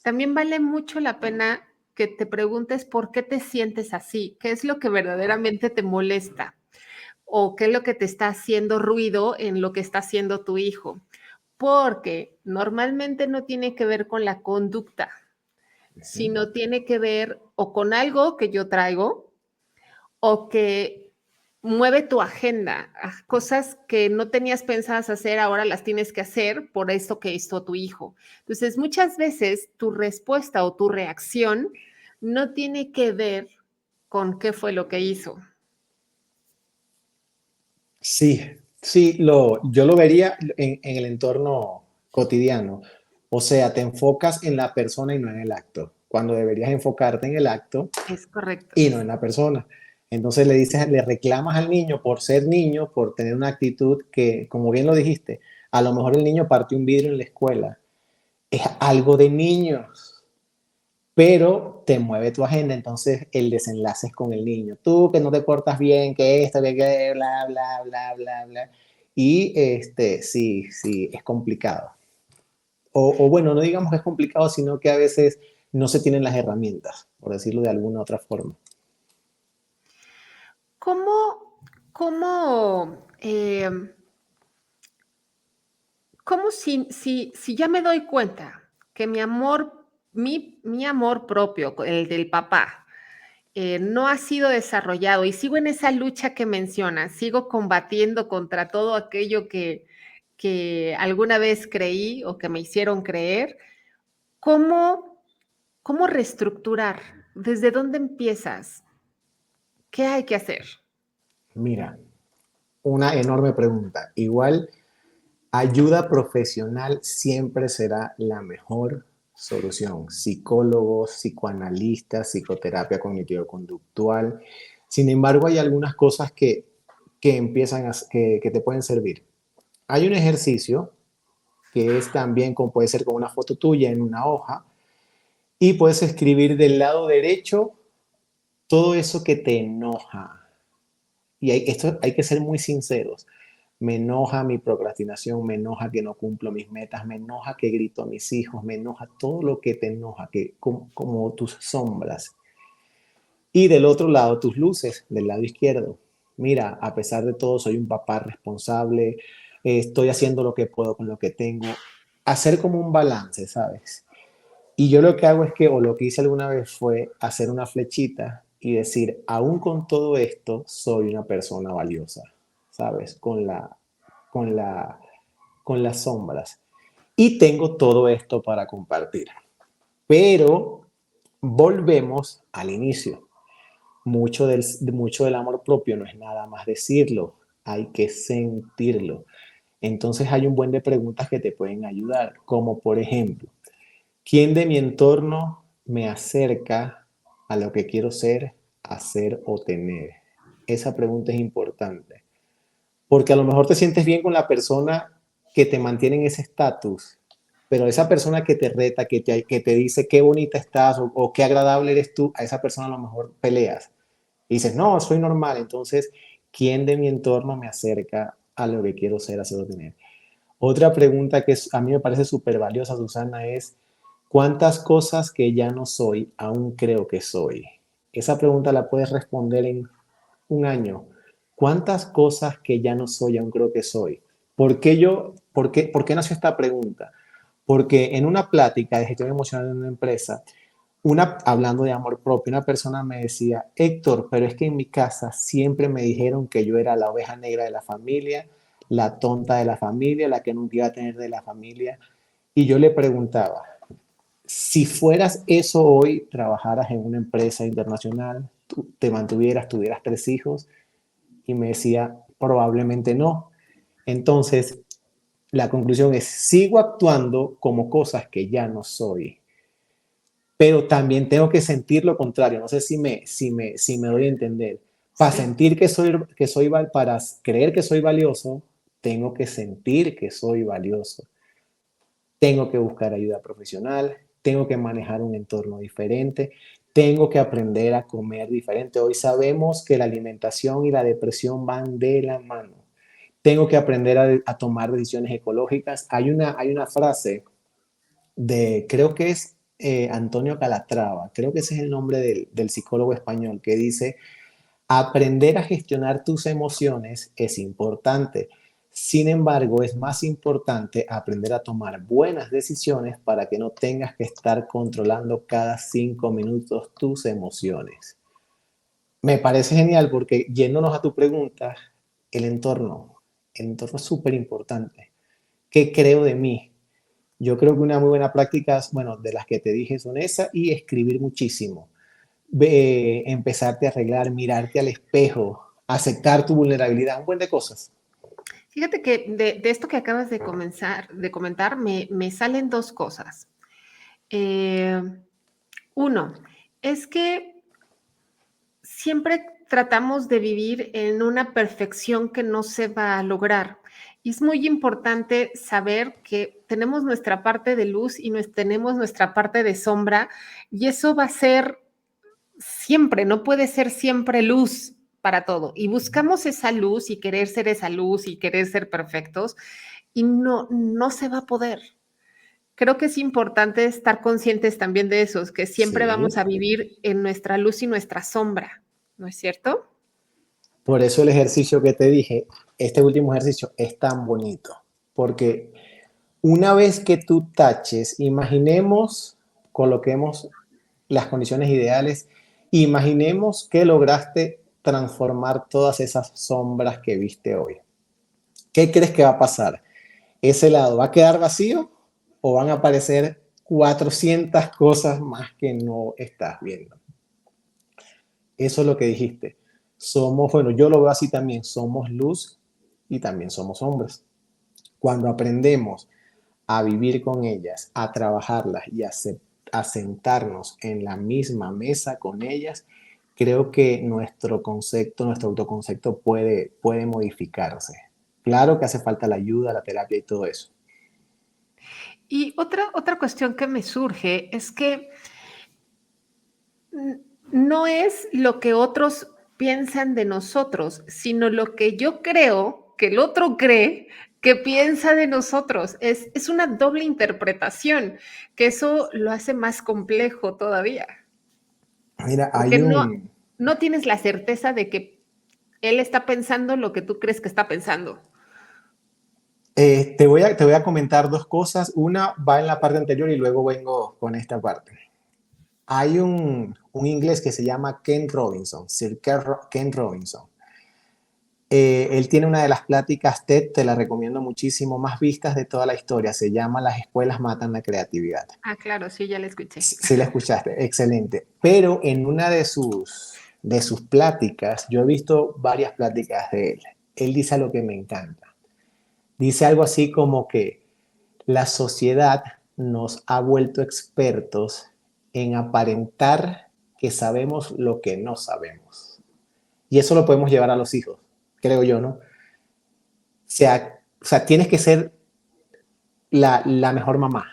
también vale mucho la pena que te preguntes por qué te sientes así, qué es lo que verdaderamente te molesta. o qué es lo que te está haciendo ruido en lo que está haciendo tu hijo, porque normalmente no tiene que ver con la conducta, Ujú. sino tiene que ver o con algo que yo traigo o que mueve tu agenda, cosas que no tenías pensadas hacer, ahora las tienes que hacer por esto que hizo tu hijo. Entonces, muchas veces tu respuesta o tu reacción no tiene que ver con qué fue lo que hizo. Sí, sí, yo lo vería en el entorno cotidiano. O sea, te enfocas en la persona y no en el acto, cuando deberías enfocarte en el acto Es correcto. y no en la persona. Entonces le dices, le reclamas al niño por ser niño, por tener una actitud que, como bien lo dijiste, a lo mejor el niño partió un vidrio en la escuela. Es algo de niños, pero te mueve tu agenda, entonces el desenlace es con el niño. Tú que no te portas bien, que esto, que bla, bla, bla, bla, bla. Y sí, sí, es complicado. O bueno, no digamos que es complicado, sino que a veces no se tienen las herramientas, por decirlo de alguna otra forma. ¿Cómo, cómo, cómo si ya me doy cuenta que mi amor propio, el del papá, no ha sido desarrollado y sigo en esa lucha que mencionas, sigo combatiendo contra todo aquello que alguna vez creí o que me hicieron creer, ¿cómo, cómo reestructurar? ¿Desde dónde empiezas? ¿Qué hay que hacer? Mira, una enorme pregunta. Igual, ayuda profesional siempre será la mejor solución. Psicólogos, psicoanalistas, psicoterapia cognitivo-conductual. Sin embargo, hay algunas cosas que empiezan que te pueden servir. Hay un ejercicio que es también, como puede ser con una foto tuya en una hoja, y puedes escribir del lado derecho todo eso que te enoja. Y esto hay que ser muy sinceros. Me enoja mi procrastinación, me enoja que no cumplo mis metas, me enoja que grito a mis hijos, me enoja todo lo que te enoja, como tus sombras. Y del otro lado, tus luces, del lado izquierdo. Mira, a pesar de todo, soy un papá responsable, estoy haciendo lo que puedo con lo que tengo. Hacer como un balance, ¿sabes? Y yo lo que hago es que, o lo que hice alguna vez fue hacer una flechita y decir, aún con todo esto, soy una persona valiosa, ¿sabes? Con la, con las sombras. Y tengo todo esto para compartir. Pero volvemos al inicio. Mucho del amor propio no es nada más decirlo, hay que sentirlo. Entonces hay un buen de preguntas que te pueden ayudar, como por ejemplo, ¿quién de mi entorno me acerca a lo que quiero ser, hacer o tener? Esa pregunta es importante, porque a lo mejor te sientes bien con la persona que te mantiene en ese estatus, pero esa persona que te reta, que te dice qué bonita estás o qué agradable eres tú, a esa persona a lo mejor peleas y dices, no, soy normal. Entonces, ¿quién de mi entorno me acerca a lo que quiero ser, hacer o tener? Otra pregunta que a mí me parece súper valiosa, Susana, es ¿cuántas cosas que ya no soy aún creo que soy? Esa pregunta la puedes responder en un año. ¿Cuántas cosas que ya no soy aún creo que soy? ¿Por qué nació esta pregunta? Porque en una plática de gestión emocional en una empresa, hablando de amor propio, una persona me decía, Héctor, pero es que en mi casa siempre me dijeron que yo era la oveja negra de la familia, la tonta de la familia, la que nunca iba a tener de la familia. Y yo le preguntaba, si fueras eso hoy, trabajaras en una empresa internacional, te mantuvieras, tuvieras 3 hijos, y me decía, probablemente no. Entonces, la conclusión es, sigo actuando como cosas que ya no soy, pero también tengo que sentir lo contrario. No sé si me doy a entender. Para Sí. sentir para creer que soy valioso, tengo que sentir que soy valioso. Tengo que buscar ayuda profesional, tengo que manejar un entorno diferente, tengo que aprender a comer diferente. Hoy sabemos que la alimentación y la depresión van de la mano. Tengo que aprender a tomar decisiones ecológicas. Hay una frase creo que es Antonio Calatrava, creo que ese es el nombre del psicólogo español, que dice, Aprender a gestionar tus emociones es importante. Sin embargo, es más importante aprender a tomar buenas decisiones para que no tengas que estar controlando cada 5 minutos tus emociones. Me parece genial porque yéndonos a tu pregunta, el entorno, el entorno es súper importante. ¿Qué creo de mí? Yo creo que una muy buena práctica, bueno, de las que te dije son esa y escribir muchísimo. Empezarte a arreglar, mirarte al espejo, aceptar tu vulnerabilidad, un buen de cosas. Fíjate que de esto que acabas de comenzar, de comentar, me salen dos cosas. Eh, uno, es que siempre tratamos de vivir en una perfección que no se va a lograr. Y es muy importante saber que tenemos nuestra parte de luz y tenemos nuestra parte de sombra, y eso va a ser siempre, no puede ser siempre luz para todo. Y buscamos esa luz y querer ser esa luz y querer ser perfectos, y no se va a poder. Creo que es importante estar conscientes también de eso, que siempre vamos Sí. a vivir en nuestra luz y nuestra sombra, ¿no es cierto? Por eso el ejercicio que te dije, este último ejercicio es tan bonito, porque una vez que tú taches, imaginemos, coloquemos las condiciones ideales, imaginemos que lograste transformar todas esas sombras que viste hoy. ¿Qué crees que va a pasar? ¿Ese lado va a quedar vacío o van a aparecer 400 cosas más que no estás viendo? Eso es lo que dijiste. Somos, bueno, yo lo veo así también, somos luz y también somos hombres. Cuando aprendemos a vivir con ellas, a trabajarlas y a sentarnos en la misma mesa con ellas, creo que nuestro concepto, nuestro autoconcepto puede modificarse. Claro que hace falta la ayuda, la terapia y todo eso. Y otra cuestión que me surge es que no es lo que otros piensan de nosotros, sino lo que yo creo que el otro cree que piensa de nosotros. Es una doble interpretación, que eso lo hace más complejo todavía, Mira, porque no tienes la certeza de que él está pensando lo que tú crees que está pensando. te voy a comentar dos cosas. Una va en la parte anterior y luego vengo con esta parte. Hay un inglés que se llama Ken Robinson, Sir Ken Robinson. Él tiene una de las pláticas TED, te la recomiendo muchísimo, más vistas de toda la historia. Se llama Las escuelas matan la creatividad. Ah, claro, sí, ya la escuché. Si la escuchaste, excelente. Pero en una de sus pláticas, yo he visto varias pláticas de él. Él dice algo que me encanta. Dice algo así como que la sociedad nos ha vuelto expertos en aparentar que sabemos lo que no sabemos. Y eso lo podemos llevar a los hijos, creo yo, ¿no? O sea, tienes que ser la mejor mamá,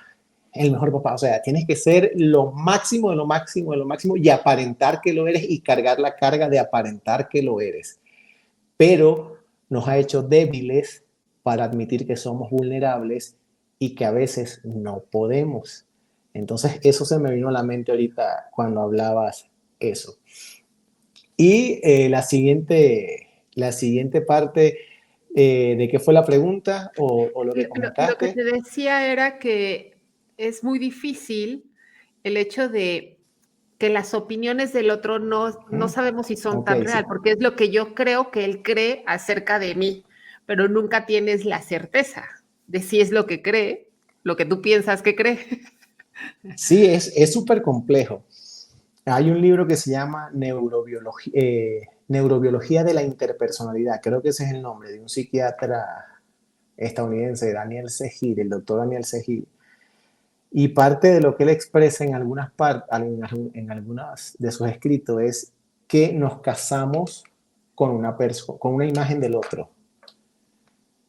el mejor papá. O sea, tienes que ser lo máximo de lo máximo de lo máximo y aparentar que lo eres y cargar la carga de aparentar que lo eres. Pero nos ha hecho débiles para admitir que somos vulnerables y que a veces no podemos. Entonces, eso se me vino a la mente ahorita cuando hablabas eso. Y la siguiente parte, ¿de qué fue la pregunta o lo que Lo que comentaste? te decía era que es muy difícil el hecho de que las opiniones del otro no Ujú. sabemos si son Ok, tan real, sí. porque es lo que yo creo que él cree acerca de mí, pero nunca tienes la certeza de si es lo que cree, lo que tú piensas que cree. Sí, es súper complejo. Hay un libro que se llama Neurobiología de la Interpersonalidad, creo que ese es el nombre, de un psiquiatra estadounidense, Daniel Segil, el doctor Daniel Segil. Y parte de lo que él expresa en algunas de sus escritos es que nos casamos con una imagen del otro.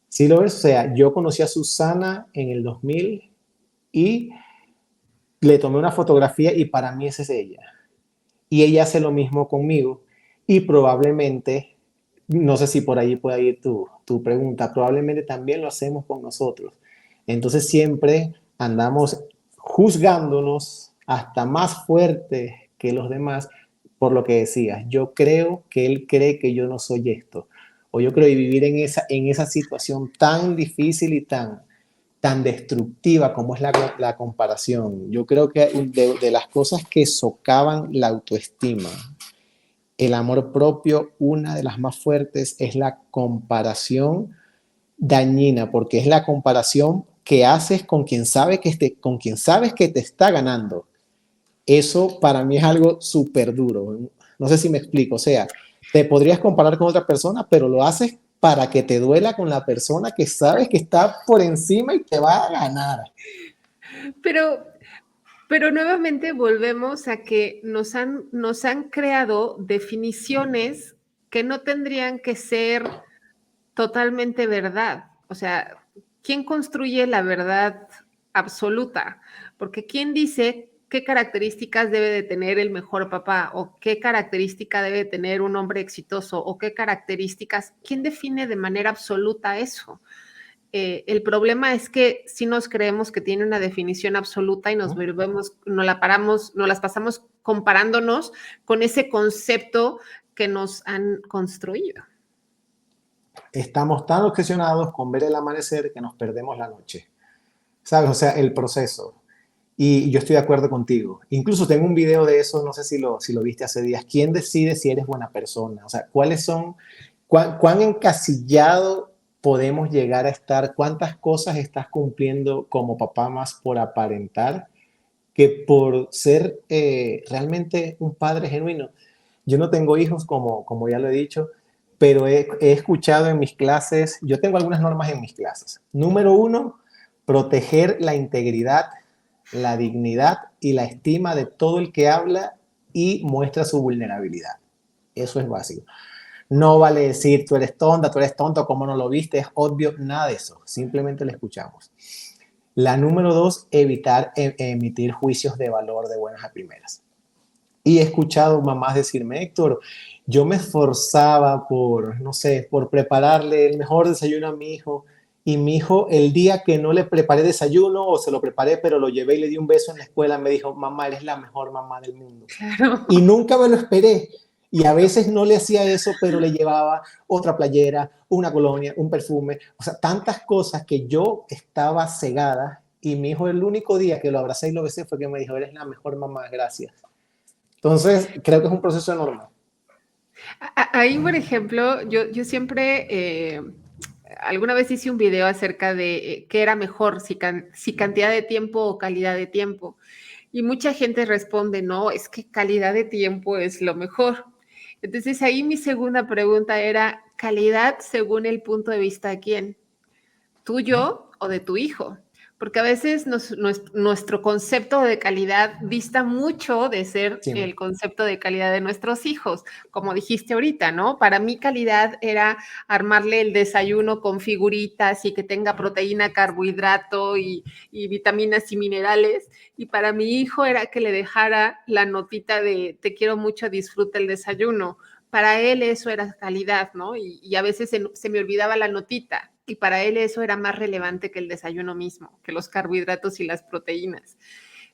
¿Sí lo ves? O sea, yo conocí a Susana en el 2000 y le tomé una fotografía y para mí esa es ella. Y ella hace lo mismo conmigo y probablemente, no sé si por ahí puede ir tu pregunta, probablemente también lo hacemos con nosotros. Entonces siempre andamos juzgándonos hasta más fuerte que los demás por lo que decías, yo creo que él cree que yo no soy esto, o yo creo que vivir en esa situación tan difícil y tan destructiva como es la comparación. Yo creo que de las cosas que socavan la autoestima, el amor propio, una de las más fuertes es la comparación dañina, porque es la comparación que haces con quien, con quien sabes que te está ganando. Eso para mí es algo súper duro. No sé si me explico. O sea, te podrías comparar con otra persona, pero lo haces para que te duela con la persona que sabes que está por encima y te va a ganar. Pero, pero nuevamente volvemos a que nos han creado definiciones que no tendrían que ser totalmente verdad. O sea, ¿quién construye la verdad absoluta? Porque ¿quién dice qué características debe de tener el mejor papá o qué característica debe tener un hombre exitoso o qué características? ¿Quién define de manera absoluta eso? El problema es que si nos creemos que tiene una definición absoluta y nos volvemos, no la paramos, no las pasamos comparándonos con ese concepto que nos han construido. Estamos tan obsesionados con ver el amanecer que nos perdemos la noche. ¿Sabes? O sea, el proceso. Y yo estoy de acuerdo contigo. Incluso tengo un video de eso, no sé si lo viste hace días. ¿Quién decide si eres buena persona? O sea, ¿cuáles son, cuán encasillado podemos llegar a estar? ¿Cuántas cosas estás cumpliendo como papá más por aparentar que por ser realmente un padre genuino? Yo no tengo hijos, como ya lo he dicho, pero he escuchado en mis clases, yo tengo algunas normas en mis clases. Número uno, proteger la integridad, la dignidad y la estima de todo el que habla y muestra su vulnerabilidad. Eso es básico. No vale decir tú eres tonta, tú eres tonto, cómo no lo viste, es obvio, nada de eso. Simplemente lo escuchamos. La número dos, evitar emitir juicios de valor de buenas a primeras. Y he escuchado mamás decirme, Héctor, yo me esforzaba por, no sé, por prepararle el mejor desayuno a mi hijo, y mi hijo el día que no le preparé desayuno o se lo preparé pero lo llevé y le di un beso en la escuela, me dijo, mamá, eres la mejor mamá del mundo. Claro. Y nunca me lo esperé. Y a veces no le hacía eso, pero le llevaba otra playera, una colonia, un perfume, o sea, tantas cosas que yo estaba cegada, y mi hijo el único día que lo abracé y lo besé fue que me dijo, eres la mejor mamá, gracias. Entonces, creo que es un proceso enorme. Ahí, por ejemplo, yo siempre, alguna vez hice un video acerca de qué era mejor, si cantidad de tiempo o calidad de tiempo. Y mucha gente responde, no, es que calidad de tiempo es lo mejor. Entonces ahí mi segunda pregunta era, calidad según el punto de vista de quién, tuyo o de tu hijo, porque a veces nuestro concepto de calidad dista mucho de ser Sí, el concepto de calidad de nuestros hijos, como dijiste ahorita, ¿no? Para mí calidad era armarle el desayuno con figuritas y que tenga proteína, carbohidrato y vitaminas y minerales, y para mi hijo era que le dejara la notita de te quiero mucho, disfruta el desayuno. Para él eso era calidad, ¿no? Y a veces se me olvidaba la notita y para él eso era más relevante que el desayuno mismo, que los carbohidratos y las proteínas.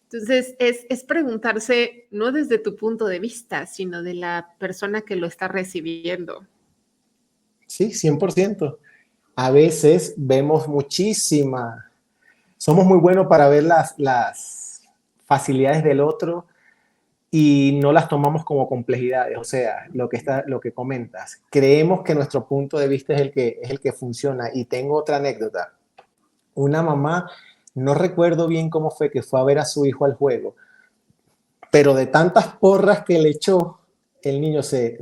Entonces, es preguntarse no desde tu punto de vista, sino de la persona que lo está recibiendo. sí, 100%. A veces vemos muchísima, somos muy buenos para ver las facilidades del otro y no las tomamos como complejidades. O sea, lo que comentas, creemos que nuestro punto de vista es el que funciona. Y tengo otra anécdota. Una mamá, no recuerdo bien cómo fue, que fue a ver a su hijo al juego, pero de tantas porras que le echó, el niño se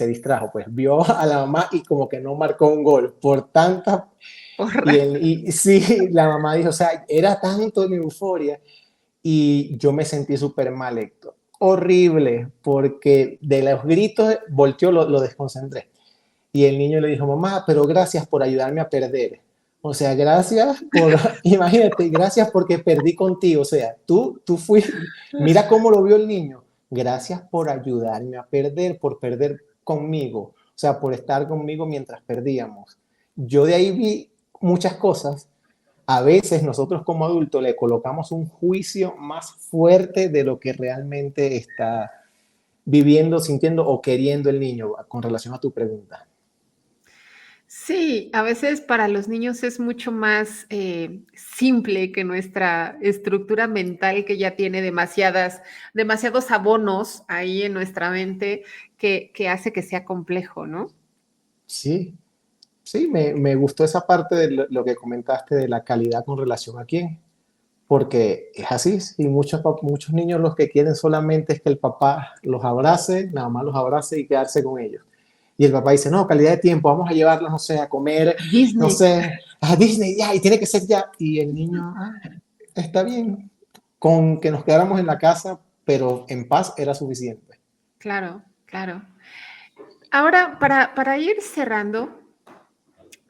distrajo, pues vio a la mamá y como que no marcó un gol por tantas. Porra. Y sí, la mamá dijo, o sea, era tanto mi euforia y yo me sentí súper mal, Héctor. Horrible, porque de los gritos volteó, lo desconcentré. Y el niño le dijo, mamá, pero gracias por ayudarme a perder. O sea, gracias por, imagínate, gracias porque perdí contigo. O sea, tú fuiste, mira cómo lo vio el niño. Gracias por ayudarme a perder, por perder conmigo. O sea, por estar conmigo mientras perdíamos. Yo de ahí vi muchas cosas. A veces nosotros como adultos le colocamos un juicio más fuerte de lo que realmente está, viviendo, sintiendo o queriendo el niño con relación a tu pregunta? Sí, a veces para los niños es mucho más simple que nuestra estructura mental que ya tiene demasiados abonos ahí en nuestra mente que hace que sea complejo, ¿no? Sí, sí, me gustó esa parte de lo que comentaste de la calidad con relación a quién, porque es así, y muchos niños los que quieren solamente es que el papá los abrace, nada más los abrace y quedarse con ellos. Y el papá dice, no, calidad de tiempo, vamos a llevarlos, no sé, a comer, no Disney, sé, a Disney, ya, y tiene que ser ya. Y el niño, está bien, con que nos quedáramos en la casa, pero en paz era suficiente. claro, claro. Ahora, para ir cerrando,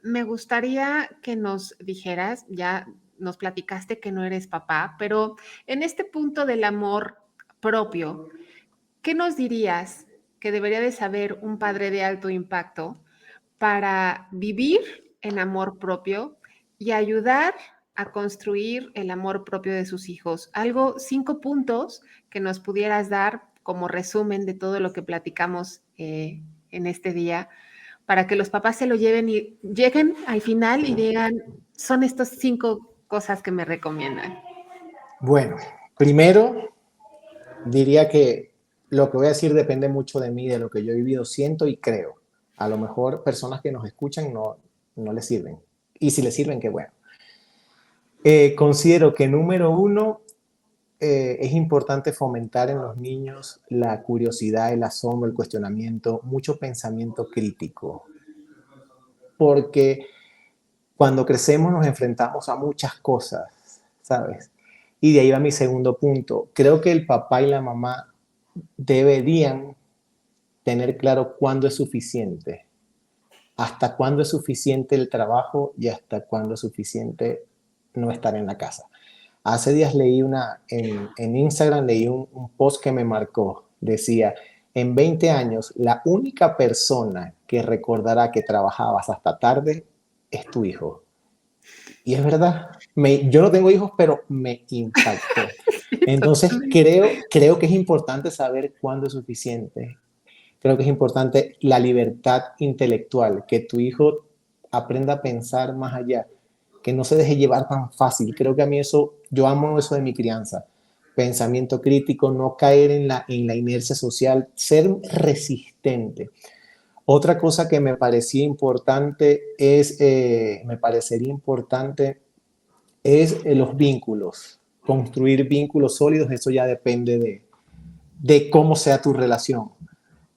me gustaría que nos dijeras, ya nos platicaste que no eres papá, pero en este punto del amor propio, ¿qué nos dirías que debería de saber un padre de alto impacto para vivir en amor propio y ayudar a construir el amor propio de sus hijos? Algo, 5 puntos que nos pudieras dar como resumen de todo lo que platicamos en este día, para que los papás se lo lleven y lleguen al final y digan, son estas 5 cosas que me recomiendan. Bueno, primero diría que lo que voy a decir depende mucho de mí, de lo que yo he vivido, siento y creo. A lo mejor personas que nos escuchan no les sirven. Y si les sirven, qué bueno. Considero que número uno, es importante fomentar en los niños la curiosidad, el asombro, el cuestionamiento, mucho pensamiento crítico, porque cuando crecemos nos enfrentamos a muchas cosas, ¿sabes? Y de ahí va mi segundo punto. Creo que el papá y la mamá deberían tener claro cuándo es suficiente, hasta cuándo es suficiente el trabajo y hasta cuándo es suficiente no estar en la casa. Hace días leí en Instagram, leí un post que me marcó. Decía, en 20 años, la única persona que recordará que trabajabas hasta tarde es tu hijo. Y es verdad, yo no tengo hijos, pero me impactó. Sí, Entonces, totalmente. creo que es importante saber cuándo es suficiente. Creo que es importante la libertad intelectual, que tu hijo aprenda a pensar más allá, que no se deje llevar tan fácil. Creo que a mí eso, yo amo eso de mi crianza. Pensamiento crítico, no caer en la inercia social, ser resistente. Otra cosa que me parecería importante es los vínculos. Construir vínculos sólidos, eso ya depende de cómo sea tu relación.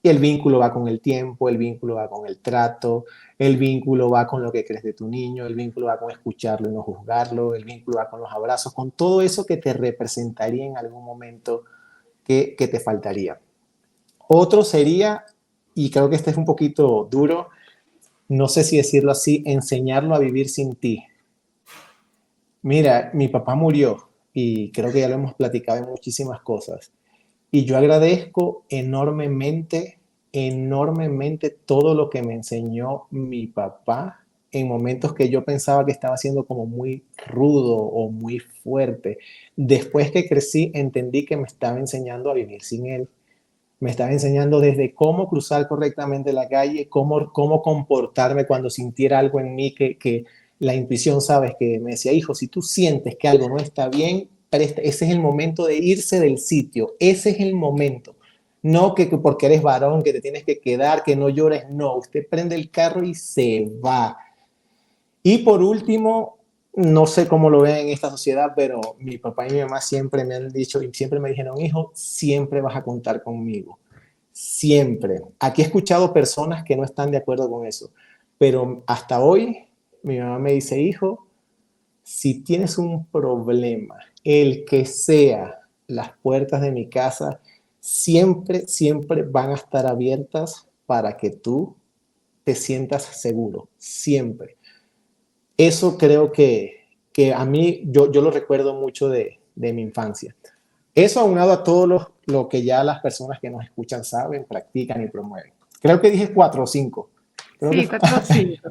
Y el vínculo va con el tiempo, el vínculo va con el trato, el vínculo va con lo que crees de tu niño, el vínculo va con escucharlo y no juzgarlo, el vínculo va con los abrazos, con todo eso que te representaría en algún momento que te faltaría. Otro sería, y creo que este es un poquito duro, no sé si decirlo así, enseñarlo a vivir sin ti. Mira, mi papá murió y creo que ya lo hemos platicado en muchísimas cosas. Y yo agradezco enormemente, enormemente todo lo que me enseñó mi papá en momentos que yo pensaba que estaba siendo como muy rudo o muy fuerte. Después que crecí, entendí que me estaba enseñando a vivir sin él. Me estaba enseñando desde cómo cruzar correctamente la calle, cómo comportarme cuando sintiera algo en mí que la intuición, sabes, que me decía, hijo, si tú sientes que algo no está bien, ese es el momento de irse del sitio, ese es el momento. No que porque eres varón, que te tienes que quedar, que no llores, no, usted prende el carro y se va. Y por último, no sé cómo lo ven en esta sociedad, pero mi papá y mi mamá siempre me han dicho y siempre me dijeron, hijo, siempre vas a contar conmigo. Siempre. Aquí he escuchado personas que no están de acuerdo con eso, pero hasta hoy mi mamá me dice, hijo, si tienes un problema, el que sea, las puertas de mi casa siempre, siempre van a estar abiertas para que tú te sientas seguro, siempre. Eso creo que a mí, yo lo recuerdo mucho de mi infancia. Eso aunado a todo lo que ya las personas que nos escuchan saben, practican y promueven. Creo que dije 4 o 5. Creo que Sí, 4 o 5.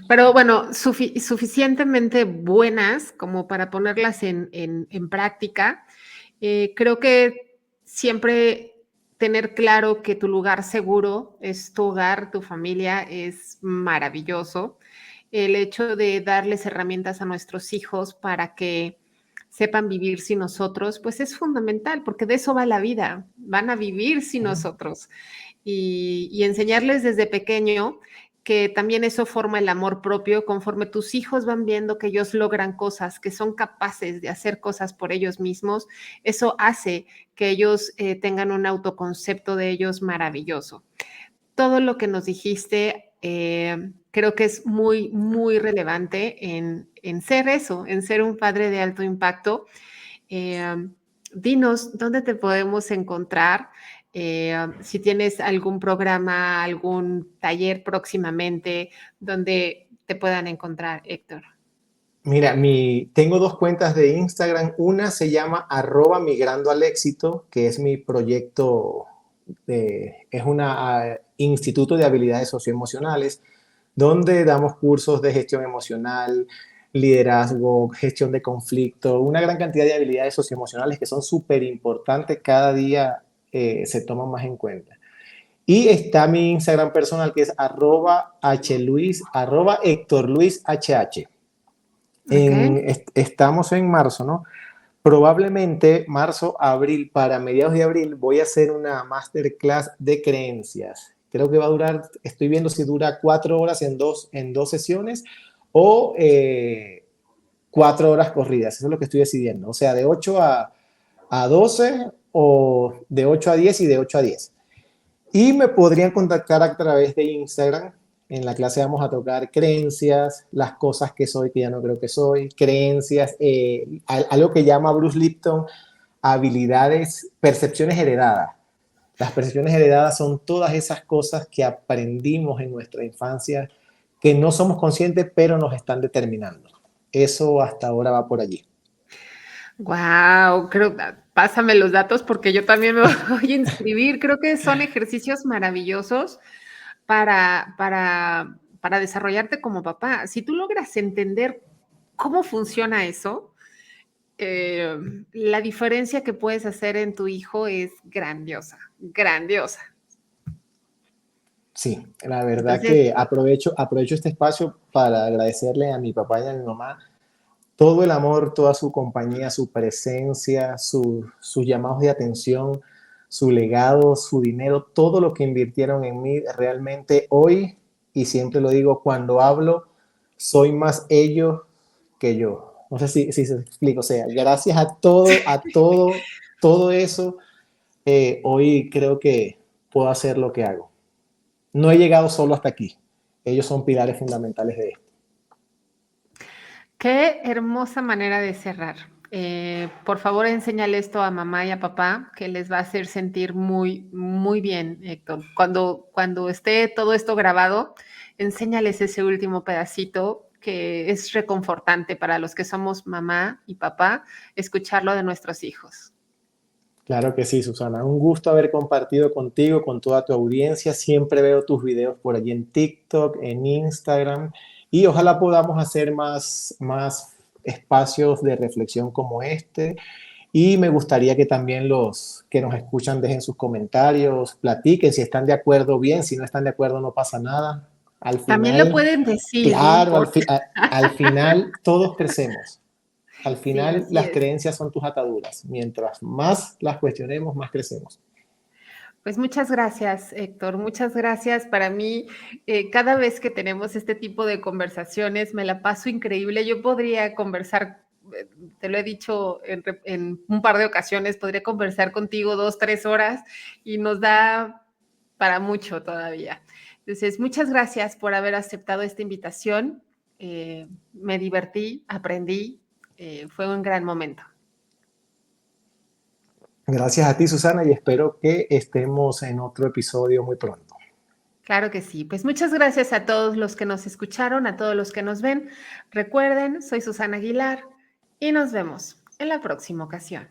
Pero bueno, suficientemente buenas como para ponerlas en práctica. Creo que siempre tener claro que tu lugar seguro es tu hogar, tu familia, es maravilloso. El hecho de darles herramientas a nuestros hijos para que sepan vivir sin nosotros, pues es fundamental, porque de eso va la vida, van a vivir sin nosotros. Y enseñarles desde pequeño que también eso forma el amor propio, conforme tus hijos van viendo que ellos logran cosas, que son capaces de hacer cosas por ellos mismos, eso hace que ellos tengan un autoconcepto de ellos maravilloso. Todo lo que nos dijiste creo que es muy, muy relevante en ser eso, en ser un padre de alto impacto. Eh, Dinos dónde te podemos encontrar, si tienes algún programa, algún taller próximamente donde te puedan encontrar, Héctor. Mira, tengo dos cuentas de Instagram. Una se llama @migrando al éxito, que es mi proyecto, es un instituto de habilidades socioemocionales, donde damos cursos de gestión emocional, liderazgo, gestión de conflicto, una gran cantidad de habilidades socioemocionales que son súper importantes, cada día se toman más en cuenta. Y está mi Instagram personal que es @hluis, Héctor Luis HH. Ok, Estamos en marzo, ¿no? Probablemente marzo, abril, para mediados de abril voy a hacer una masterclass de creencias. Creo que va a durar, estoy viendo si dura 4 horas en dos sesiones o 4 horas corridas. Eso es lo que estoy decidiendo. O sea, de 8 a 12 o de 8 a 10 y de 8 a 10. Y me podrían contactar a través de Instagram. En la clase vamos a tocar creencias, las cosas que soy, que ya no creo que soy, creencias, algo que llama Bruce Lipton habilidades, percepciones heredadas. Las percepciones heredadas son todas esas cosas que aprendimos en nuestra infancia, que no somos conscientes, pero nos están determinando. Eso hasta ahora va por allí. wow, creo, pásame los datos porque yo también me voy a inscribir. Creo que son ejercicios maravillosos para desarrollarte como papá. Si tú logras entender cómo funciona eso, eh, la diferencia que puedes hacer en tu hijo es grandiosa, grandiosa. Sí, la verdad Entonces, que aprovecho este espacio para agradecerle a mi papá y a mi mamá todo el amor, toda su compañía, su presencia, sus llamados de atención, su legado, su dinero, todo lo que invirtieron en mí, realmente hoy, y siempre lo digo, cuando hablo, soy más ellos que yo. No sé si se explica, o sea, gracias todo eso, hoy creo que puedo hacer lo que hago. No he llegado solo hasta aquí. Ellos son pilares fundamentales de esto. qué hermosa manera de cerrar. Por favor, enséñale esto a mamá y a papá, que les va a hacer sentir muy, muy bien, Héctor. Cuando esté todo esto grabado, enséñales ese último pedacito que es reconfortante para los que somos mamá y papá, escucharlo de nuestros hijos. Claro que sí, Susana. Un gusto haber compartido contigo, con toda tu audiencia. Siempre veo tus videos por allí en TikTok, en Instagram, y ojalá podamos hacer más espacios de reflexión como este. Y me gustaría que también los que nos escuchan dejen sus comentarios, platiquen si están de acuerdo bien, si no están de acuerdo no pasa nada. Al También lo final, pueden decir, no claro, importa. al final todos crecemos. Al Sí, final, así las es. creencias son tus ataduras. Mientras más las cuestionemos, más crecemos. Pues muchas gracias, Héctor. Muchas gracias. Para mí, cada vez que tenemos este tipo de conversaciones, me la paso increíble. Yo podría conversar, te lo he dicho en un par de ocasiones, podría conversar contigo 2, 3 horas y nos da para mucho todavía. Entonces, muchas gracias por haber aceptado esta invitación. Me divertí, aprendí, fue un gran momento. Gracias a ti, Susana, y espero que estemos en otro episodio muy pronto. Claro que sí. Pues muchas gracias a todos los que nos escucharon, a todos los que nos ven. Recuerden, soy Susana Aguilar y nos vemos en la próxima ocasión.